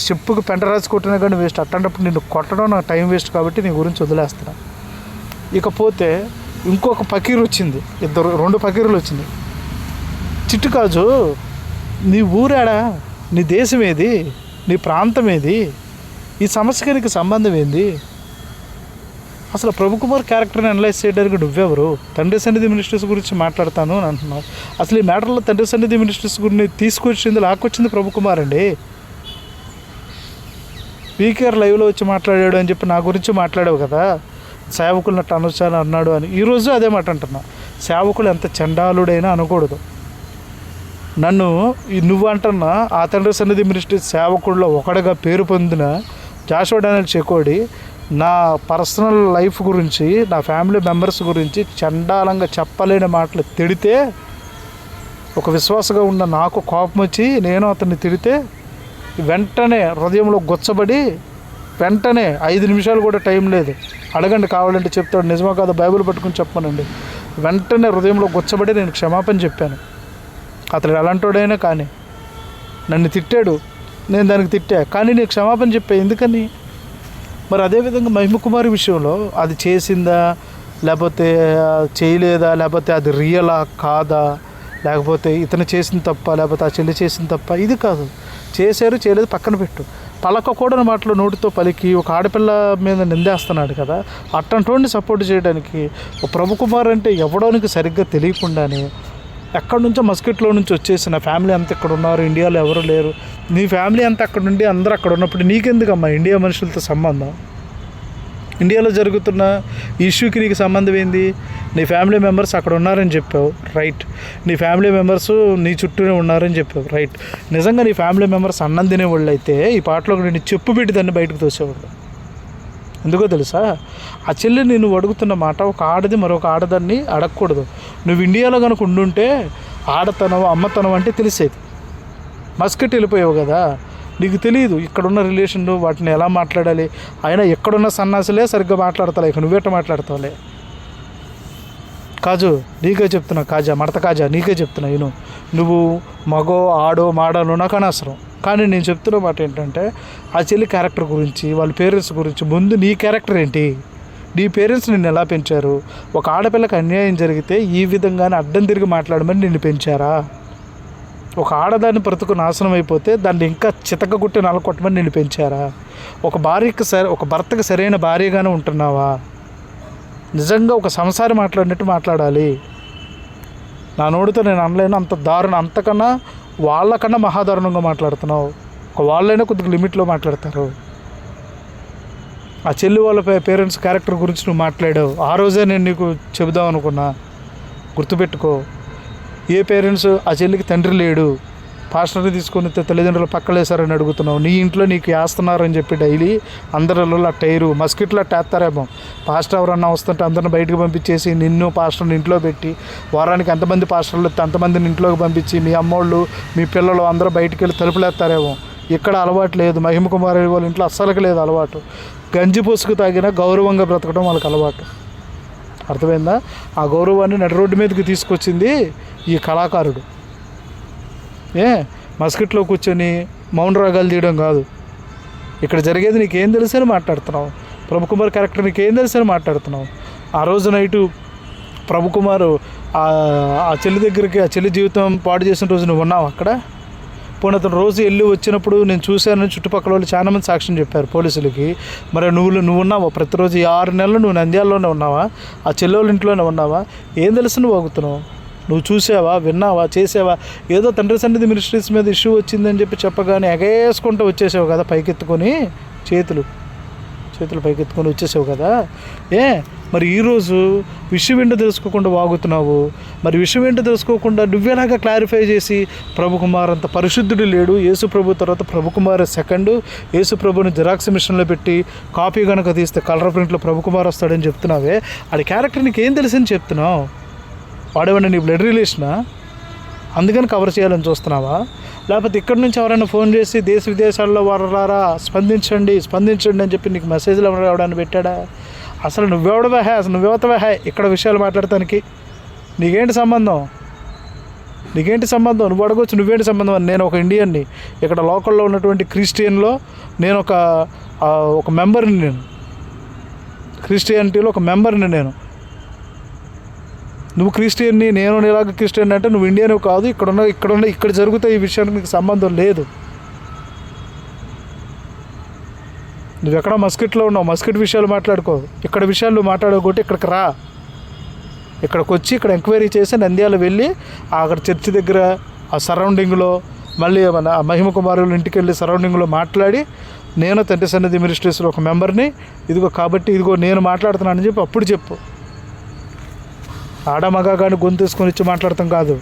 చెప్పుకు పెంట రాసి కొట్టినా కానీ వేస్ట్. అట్లాంటప్పుడు నిన్ను కొట్టడం నాకు టైం వేస్ట్ కాబట్టి నీ గురించి వదిలేస్తున్నా. ఇకపోతే ఇంకొక పకీరు వచ్చింది, 2 పకీరులు వచ్చింది. చిట్టుకాజు, నీ ఊరాడా, నీ దేశం ఏది, నీ ప్రాంతం ఏది, ఈ సమస్యకి నీకు సంబంధం ఏంది? అసలు ప్రభుకుమార్ క్యారెక్టర్ని అనలైజ్ చేయడానికి నువ్వెవరు? తండ్రి సన్నిధి మినిస్ట్రీస్ గురించి మాట్లాడతాను అని అంటున్నావు. అసలు ఈ మ్యాటర్లో తండ్రి సన్నిధి మినిస్ట్రీస్ గురించి లాక్కొచ్చింది ప్రభుకుమార్ అండి. పీకేఆర్ లైవ్లో వచ్చి మాట్లాడాడు అని చెప్పి నా గురించి మాట్లాడావు కదా, సేవకులు అనొచ్చాను అన్నాడు అని. ఈరోజు అదే మాట అంటున్నా. సేవకులు ఎంత చండాలుడైనా అనకూడదు. నువ్వు అంటున్నా ఆ తండ్రి సన్నిధి మినిస్ట్రీ సేవకుల్లో ఒకటిగా పేరు పొందిన జాషువా డానియల్ చెకోడి నా పర్సనల్ లైఫ్ గురించి, నా ఫ్యామిలీ మెంబర్స్ గురించి చండాలంగా చెప్పలేని మాటలు తిడితే, ఒక విశ్వాసగా ఉన్న నాకు కోపం వచ్చి నేను అతన్ని తిడితే వెంటనే హృదయంలో గుచ్చబడి వెంటనే 5 నిమిషాలు కూడా టైం లేదు, అడగండి కావాలంటే చెప్తాడు. నిజమా కాదు బైబిల్ పట్టుకుని చెప్పానండి. వెంటనే హృదయంలో గుచ్చబడి నేను క్షమాపణ చెప్పాను. అతడు ఎలాంటోడైనా కానీ నన్ను తిట్టాడు, నేను దానికి తిట్టా, కానీ నేను క్షమాపణ చెప్పా. ఎందుకని? మరి అదేవిధంగా మహిమకుమారి విషయంలో అది చేసిందా, లేకపోతే చేయలేదా, లేకపోతే అది రియలా కాదా, లేకపోతే ఇతను చేసిన తప్ప, లేకపోతే ఆ చెల్లి చేసిన తప్ప, ఇది కాదు. చేశారు చేయలేదు పక్కన పెట్టు. పలకకూడని మాటలు నోటితో పలికి ఒక ఆడపిల్ల మీద నిందేస్తున్నాడు కదా, అట్టంటోడిని సపోర్ట్ చేయడానికి ప్రభుకుమార్ అంటే ఎవడోనికి సరిగ్గా తెలియకుండానే ఎక్కడి నుంచో మస్కిట్లో నుంచి వచ్చేసి నా ఫ్యామిలీ అంతా ఇక్కడ ఉన్నారు, ఇండియాలో ఎవరు లేరు, నీ ఫ్యామిలీ అంతా అక్కడ ఉండి అందరూ అక్కడ ఉన్నప్పుడు నీకెందుకమ్మా ఇండియా మనుషులతో సంబంధం? ఇండియాలో జరుగుతున్న ఇష్యూకి నీకు సంబంధం ఏంది? నీ ఫ్యామిలీ మెంబర్స్ అక్కడ ఉన్నారని చెప్పావు, రైట్. నీ ఫ్యామిలీ మెంబర్స్ నీ చుట్టూనే ఉన్నారని చెప్పావు, రైట్. నిజంగా నీ ఫ్యామిలీ మెంబర్స్ అన్నం తినేవాళ్ళు అయితే ఈ పాటలో నేను చెప్పు పెట్టి దాన్ని బయటకు తోసేవాళ్ళు. ఎందుకో తెలుసా? ఆ చెల్లి నేను అడుగుతున్న మాట, ఒక ఆడది మరొక ఆడదాన్ని అడగకూడదు. నువ్వు ఇండియాలో కనుక ఉండుంటే ఆడతనం అమ్మతనం అంటే తెలిసేది. మస్కట్ వెళ్ళిపోయావు కదా, నీకు తెలియదు ఇక్కడున్న రిలేషన్లు వాటిని ఎలా మాట్లాడాలి. అయినా ఎక్కడున్న సన్నాసులే సరిగ్గా మాట్లాడతాలే, ఇక నువ్వేట మాట్లాడతావులే. కాజు నీకే చెప్తున్నా, మడత కాజా నీకే చెప్తున్నా. నువ్వు మగో ఆడో మాడాలో నాకు అనవసరం. కానీ నేను చెప్తున్న మాట ఏంటంటే ఆ చెల్లి క్యారెక్టర్ గురించి, వాళ్ళ పేరెంట్స్ గురించి. ముందు నీ క్యారెక్టర్ ఏంటి? నీ పేరెంట్స్ నిన్ను ఎలా పెంచారు? ఒక ఆడపిల్లకి అన్యాయం జరిగితే ఈ విధంగానే అడ్డం తిరిగి మాట్లాడమని నిన్ను పెంచారా? ఒక ఆడదాన్ని బ్రతుకు నాశనం అయిపోతే దాన్ని ఇంకా చితకగుట్టి నలకొట్టమని నిన్ను పెంచారా? ఒక భర్తకి సరైన భార్యగానే ఉంటున్నావా? నిజంగా ఒక సంసారి మాట్లాడినట్టు మాట్లాడాలి. నా నోటితో నేను అనలేను, అంత దారుణం, అంతకన్నా వాళ్ళకన్నా మహాదారుణంగా మాట్లాడుతున్నావు. ఒక వాళ్ళైనా కొద్దిగా లిమిట్లో మాట్లాడతారు. ఆ చెల్లి వాళ్ళ పేరెంట్స్ క్యారెక్టర్ గురించి నువ్వు మాట్లాడావు. ఆ రోజే నేను నీకు చెబుదాం అనుకున్నా. గుర్తుపెట్టుకో, ఏ పేరెంట్స్ ఆ చెల్లికి తండ్రి లేడు, పాస్టర్ని తీసుకొని తల్లిదండ్రులు పక్కలేసారని అడుగుతున్నావు. నీ ఇంట్లో నీకు వేస్తున్నారని చెప్పి డైలీ అందరిలో టైరు మస్కిట్లో వేస్తారేమో. పాస్టర్ ఎవరన్నా వస్తుంటే అందరిని బయటకు పంపించేసి నిన్ను పాస్టర్ని ఇంట్లో పెట్టి వారానికి ఎంతమంది పాస్టర్లు వస్తే అంతమందిని ఇంట్లోకి పంపించి మీ అమ్మోళ్ళు మీ పిల్లలు అందరూ బయటికి వెళ్ళి తలుపులేస్తారేమో. ఇక్కడ అలవాటు లేదు. మహిమ కుమారి వాళ్ళ ఇంట్లో అస్సలకి లేదు అలవాటు. గంజి పుసుకు తాగినా గౌరవంగా బ్రతకడం వాళ్ళకి అలవాటు. అర్థమైందా? ఆ గౌరవాన్ని నడి రోడ్డు మీదకి తీసుకొచ్చింది ఈ కళాకారుడు. మస్కిట్లో కూర్చొని మౌన రాగాలు తీయడం కాదు. ఇక్కడ జరిగేది నీకేం తెలుసని మాట్లాడుతున్నావు. ప్రభుకుమార్ క్యారెక్టర్ నీకేం తెలుసని మాట్లాడుతున్నావు. ఆ రోజు నైటు ప్రభుకుమారు ఆ చెల్లి దగ్గరికి, ఆ చెల్లి జీవితం పాడు చేసిన రోజు నువ్వు ఉన్నావు అక్కడ. పోనీ అతను రోజు వెళ్ళి వచ్చినప్పుడు నేను చూశానని చుట్టుపక్కల వాళ్ళు చాలామంది సాక్ష్యం చెప్పారు పోలీసులకి. మరి నువ్వు ఉన్నావా ప్రతిరోజు? ఈ 6 నెలలు నువ్వు నంద్యాలలోనే ఉన్నావా? ఆ చెల్లి వాళ్ళ ఇంట్లోనే ఉన్నావా? ఏం తెలుసు నువ్వు ఆగుతున్నావు? నువ్వు చూసావా, విన్నావా, చేసావా? ఏదో తండ్రి సన్నిధి మినిస్ట్రీస్ మీద ఇష్యూ వచ్చిందని చెప్పి చెప్పగానే ఎగేసుకుంటూ వచ్చేసావు కదా, పైకెత్తుకొని చేతులు పైకెత్తుకొని వచ్చేసావు కదా. మరి ఈరోజు విషయం ఏంటో తెలుసుకోకుండా వాగుతున్నావు. మరి విషయం ఏంటో తెలుసుకోకుండా నువ్వేలాగా క్లారిఫై చేసి ప్రభుకుమార్ అంత పరిశుద్ధుడు లేడు, యేసు ప్రభు తర్వాత ప్రభుకుమార్ సెకండ్, యేసు ప్రభుని జిరాక్స్ మిషన్లో పెట్టి కాపీ కనుక తీస్తే కలర్ ప్రింట్లో ప్రభుకుమార్ వస్తాడని చెప్తున్నావే. ఆడి క్యారెక్టర్ నీకేం తెలుసని చెప్తున్నావు? వాడేమన్నా నీ బ్లడ్ రిలేషనా? అందుకని కవర్ చేయాలని చూస్తున్నావా? లేకపోతే ఇక్కడి నుంచి ఎవరైనా ఫోన్ చేసి దేశ విదేశాల్లో వారారా స్పందించండి అని చెప్పి నీకు మెసేజ్లు ఎవడని పెట్టాడా? అసలు నువ్వెవడవా? అసలు నువ్వెవతవా ఇక్కడ విషయాలు మాట్లాడటానికి? నీకేంటి సంబంధం? నువ్వు అడగొచ్చు నువ్వేంటి సంబంధం అని. నేను ఒక ఇండియన్ని, ఇక్కడ లోకల్లో ఉన్నటువంటి క్రిస్టియన్లో నేను ఒక మెంబర్ని. నేను క్రిస్టియానిటీలో ఒక మెంబర్ని. నువ్వు క్రిస్టియన్ని, నేను ఇలాగ క్రిస్టియన్ అంటే నువ్వు ఇండియన్ కాదు. ఇక్కడ జరుగుతాయి ఈ విషయానికి నీకు సంబంధం లేదు. నువ్వు ఎక్కడ మస్కిట్లో ఉన్నావు, మస్కిట్ విషయాలు మాట్లాడుకో. ఇక్కడ విషయాలు నువ్వు మాట్లాడుకోటి ఇక్కడికి రా. ఇక్కడికి వచ్చి ఇక్కడ ఎంక్వైరీ చేసి నంద్యాల వెళ్ళి అక్కడ చర్చి దగ్గర ఆ సరౌండింగ్లో మళ్ళీ మన మహిమ కుమారుల ఇంటికి వెళ్ళి సరౌండింగ్లో మాట్లాడి, నేను తండ్రి సన్నిధి మినిస్ట్రీస్లో ఒక మెంబర్ని, ఇదిగో నేను మాట్లాడుతున్నానని చెప్పి అప్పుడు చెప్పు. ఆడమగా కానీ గొంతేసుకొని ఇచ్చి మాట్లాడతాం కాదు.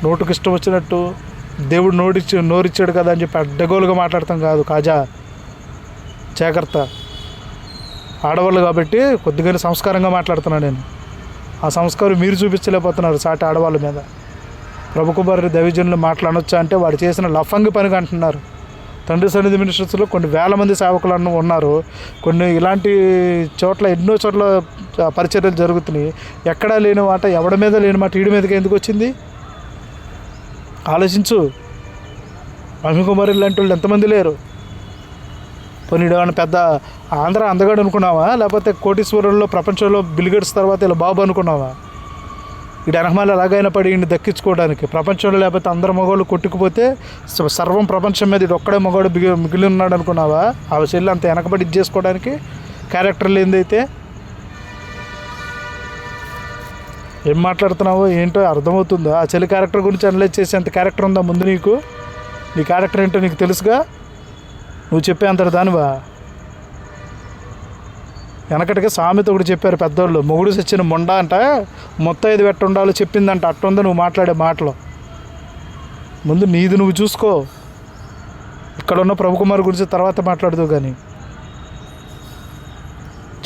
నోటుకు ఇష్టం వచ్చినట్టు దేవుడు నోరిచ్చాడు కదా అని చెప్పి అడ్డగోలుగా మాట్లాడతాం కాదు. కాజా జాగ్రత్త. ఆడవాళ్ళు కాబట్టి కొద్దిగానే సంస్కారంగా మాట్లాడుతున్నాను నేను. ఆ సంస్కారం మీరు చూపించలేకపోతున్నారు సాటి ఆడవాళ్ళ మీద. ప్రభుకుమారి దైవజనులు మాట్లాడొచ్చా అంటే వాడు చేసిన లఫంగి పనిగా అంటున్నారు. తండ్రి సన్నిధి మినిస్ట్రీస్లో కొన్ని వేల మంది సేవకులు ఉన్నారు. కొన్ని ఇలాంటి చోట్ల ఎన్నో చోట్ల పరిచర్యలు జరుగుతున్నాయి. ఎక్కడా లేని మాట, ఎవడి మీద లేని మాట ఈడి మీదకి ఎందుకు వచ్చింది? ఆలోచించు. మహిమకుమారి లాంటి వాళ్ళు ఎంతమంది లేరు? పోనీ ఏమైనా పెద్ద ఆంధ్ర అందగాడు అనుకున్నావా? లేకపోతే కోటీశ్వరుల్లో ప్రపంచంలో బిల్గేట్స్ తర్వాత ఇలా బాబు అనుకున్నావా? ఇటు వెనకమాల ఎలాగైనా పడి ఈయన్ని దక్కించుకోవడానికి. ప్రపంచంలో లేకపోతే అందరు మగవాళ్ళు కొట్టుకుపోతే సర్వం ప్రపంచం మీద ఇటు ఒక్కడే మగవాడు మిగిలి ఉన్నాడు అనుకున్నావా? ఆ చెల్లి అంత వెనకబడి ఇది చేసుకోవడానికి క్యారెక్టర్ లేనిదైతే ఏం మాట్లాడుతున్నావో ఏంటో అర్థమవుతుందో? ఆ చెల్లి క్యారెక్టర్ గురించి అనలైజ్ చేసే అంత క్యారెక్టర్ ఉందా ముందు నీకు? నీ క్యారెక్టర్ ఏంటో నీకు తెలుసుగా? నువ్వు చెప్పే అంతటి దానివా? వెనకటికి సామెత ఒకటి చెప్పారు పెద్దోళ్ళు, మొగుడు సచ్చిన మొండ అంట మొత్తైదు వెట్ట ఉండాలో చెప్పిందంట. అట్టుందో నువ్వు మాట్లాడే మాటలు. ముందు నీది నువ్వు చూసుకో. ఇక్కడున్న ప్రభుకుమార్ గురించి తర్వాత మాట్లాడుతూ. కానీ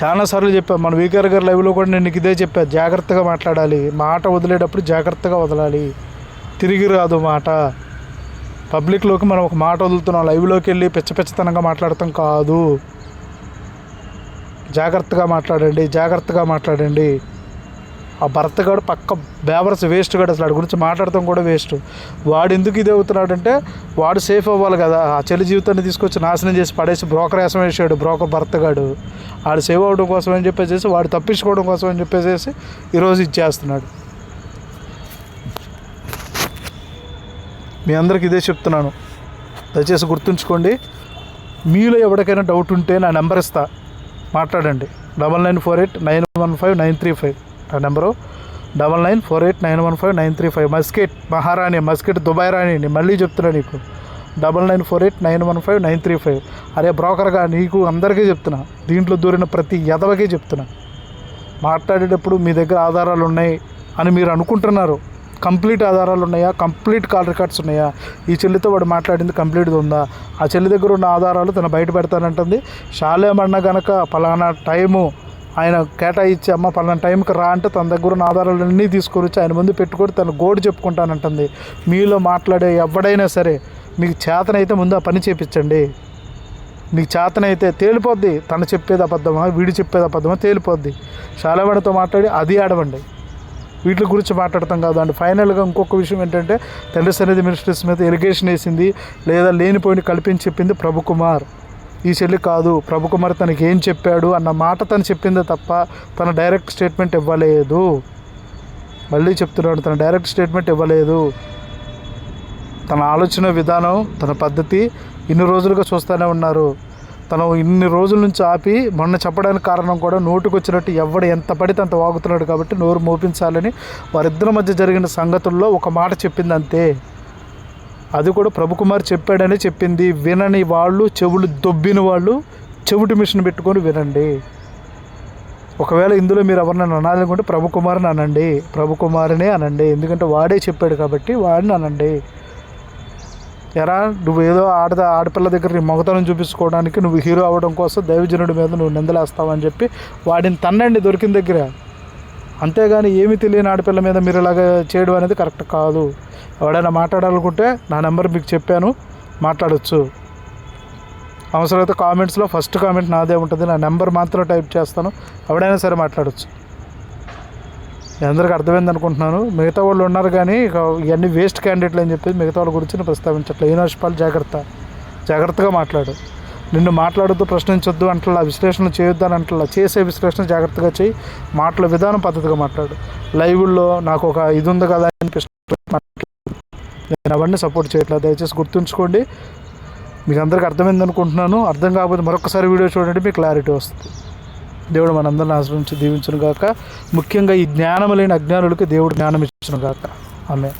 చాలాసార్లు చెప్పాను, మన వీకేఆర్ గారి లైవ్లో కూడా నేను నీకు ఇదే చెప్పాను, జాగ్రత్తగా మాట్లాడాలి. మాట వదిలేటప్పుడు జాగ్రత్తగా వదలాలి. తిరిగి రాదు మాట. పబ్లిక్లోకి మనం ఒక మాట వదులుతున్నాం, లైవ్లోకి వెళ్ళి పిచ్చతనంగా మాట్లాడతాం కాదు. జాగ్రత్తగా మాట్లాడండి. ఆ భర్తగాడు పక్క బేవర్స్ వేస్ట్ గాడు. అసలు వాడి గురించి మాట్లాడటం కూడా వేస్ట్. వాడు ఎందుకు ఇది అవుతున్నాడంటే వాడు సేఫ్ అవ్వాలి కదా. ఆ చెల్లి జీవితాన్ని తీసుకొచ్చి నాశనం చేసి పడేసి బ్రోకర్ వేసం వేసాడు. బ్రోకర్ భర్తగాడు వాడు సేవ్ అవ్వడం కోసం అని చెప్పేసి, వాడు తప్పించుకోవడం కోసం అని చెప్పేసి ఈరోజు ఇచ్చేస్తున్నాడు. మీ అందరికి ఇదే చెప్తున్నాను, దయచేసి గుర్తుంచుకోండి. మీలో ఎవరికైనా డౌట్ ఉంటే నా నెంబర్ ఇస్తా, మాట్లాడండి. 9948915935 ఆ నెంబరు 9948915935. మస్కిట్ మహారాణి, మస్కిట్ దుబాయ్ రాణి, మళ్ళీ చెప్తున్నా నీకు 9948915935. అరే బ్రోకర్గా నీకు అందరికీ చెప్తున్నా, దీంట్లో దూరిన ప్రతి ఎదవకే చెప్తున్నా. మాట్లాడేటప్పుడు మీ దగ్గర ఆధారాలు ఉన్నాయి అని మీరు అనుకుంటున్నారు. కంప్లీట్ ఆధారాలు ఉన్నాయా? కంప్లీట్ కాల్ రికార్డ్స్ ఉన్నాయా? ఈ చెల్లితో వాడు మాట్లాడింది కంప్లీట్గా ఉందా? ఆ చెల్లి దగ్గర ఉన్న ఆధారాలు తను బయట పెడతానంటుంది. శాలేమన్న కనుక పలానా టైము ఆయన కేటాయించి అమ్మ పలానా టైంకి రా అంటే తన దగ్గర ఉన్న ఆధారాలన్నీ తీసుకొని వచ్చి ఆయన ముందు పెట్టుకొని తను గోడు చెప్పుకుంటానంటుంది. మీలో మాట్లాడే ఎవడైనా సరే మీకు చేతనైతే ముందు ఆ పని చేయించండి. మీకు చేతనైతే తేలిపోద్ది తను చెప్పేది అబద్ధమా వీడు చెప్పేది అబద్ధమా తేలిపోద్ది. శాలేమన్నతో మాట్లాడి అది ఆడవండి. వీటి గురించి మాట్లాడతాం కాదు అండి. ఫైనల్గా ఇంకొక విషయం ఏంటంటే తండ్రి సన్నిధి మినిస్ట్రీస్ మీద ఎలిగేషన్ వేసింది లేదా లేనిపోయిన కల్పించి చెప్పింది ప్రభుకుమార్. ఈ చెల్లి కాదు. ప్రభుకుమార్ తనకి ఏం చెప్పాడు అన్న మాట తను చెప్పిందే తప్ప తన డైరెక్ట్ స్టేట్మెంట్ ఇవ్వలేదు. మళ్ళీ చెప్తున్నాడు, తన డైరెక్ట్ స్టేట్మెంట్ ఇవ్వలేదు. తన ఆలోచన విధానం, తన పద్ధతి ఇన్ని రోజులుగా చూస్తూనే ఉన్నారు. తను ఇన్ని రోజుల నుంచి ఆపి మొన్న చెప్పడానికి కారణం కూడా నోటుకు వచ్చినట్టు ఎవడు ఎంత పడితే అంత వాగుతున్నాడు కాబట్టి నోరు మోపించాలని వారిద్దరి మధ్య జరిగిన సంగతుల్లో ఒక మాట చెప్పింది అంతే. అది కూడా ప్రభుకుమార్ చెప్పాడని చెప్పింది. వినని వాళ్ళు, చెవులు దొబ్బిన వాళ్ళు చెవిటి మిషన్ పెట్టుకొని వినండి. ఒకవేళ ఇందులో మీరు ఎవరినైనా అనాలనుకుంటే ప్రభుకుమార్ని అనండి, ప్రభుకుమారినే అనండి. ఎందుకంటే వాడే చెప్పాడు కాబట్టి వాడిని అనండి. ఎరా నువ్వు ఏదో ఆడపిల్ల దగ్గర నీ మగతనం చూపించుకోవడానికి నువ్వు హీరో అవ్వడం కోసం దైవజనుడి మీద నువ్వు నిందలేస్తావని చెప్పి వాడిని తన్నండి దొరికిన దగ్గర. అంతేగాని ఏమీ తెలియని ఆడపిల్ల మీద మీరు ఇలాగ చేయడం అనేది కరెక్ట్ కాదు. ఎవడైనా మాట్లాడాలనుకుంటే నా నెంబర్ మీకు చెప్పాను, మాట్లాడవచ్చు. అవసరమైతే కామెంట్స్లో ఫస్ట్ కామెంట్ నాదే ఉంటుంది, నా నెంబర్ మాత్రం టైప్ చేస్తాను. ఎవడైనా సరే మాట్లాడవచ్చు. అందరికీ అర్థమైంది అనుకుంటున్నాను. మిగతా వాళ్ళు ఉన్నారు కానీ ఇవన్నీ వేస్ట్ క్యాండిడేట్లు అని చెప్పి మిగతా వాళ్ళ గురించి నేను ప్రస్తావించట్లేదు. యూనివర్సిపాల్ జాగ్రత్తగా మాట్లాడు. నిన్ను మాట్లాడొద్దు, ప్రశ్నించొద్దు అంటలా, విశ్లేషణ చేయొద్దు అని అంటలా. చేసే విశ్లేషణ జాగ్రత్తగా చేయి, మాటల విధానం పద్ధతిగా మాట్లాడు. లైవ్లో నాకు ఒక ఇది ఉంది కదా అనిపిస్తుంది, నేను అవన్నీ సపోర్ట్ చేయట్లేదు. దయచేసి గుర్తుంచుకోండి. మీకు అందరికీ అర్థమైంది అనుకుంటున్నాను. అర్థం కాకపోతే మరొకసారి వీడియో చూడండి, మీకు క్లారిటీ వస్తుంది. దేవుడు మనందరిని ఆశ్రయించి దీవించును గాక. ముఖ్యంగా ఈ జ్ఞానం లేని అజ్ఞానులకి దేవుడు జ్ఞానం ఇచ్చును గాక. ఆమేన్.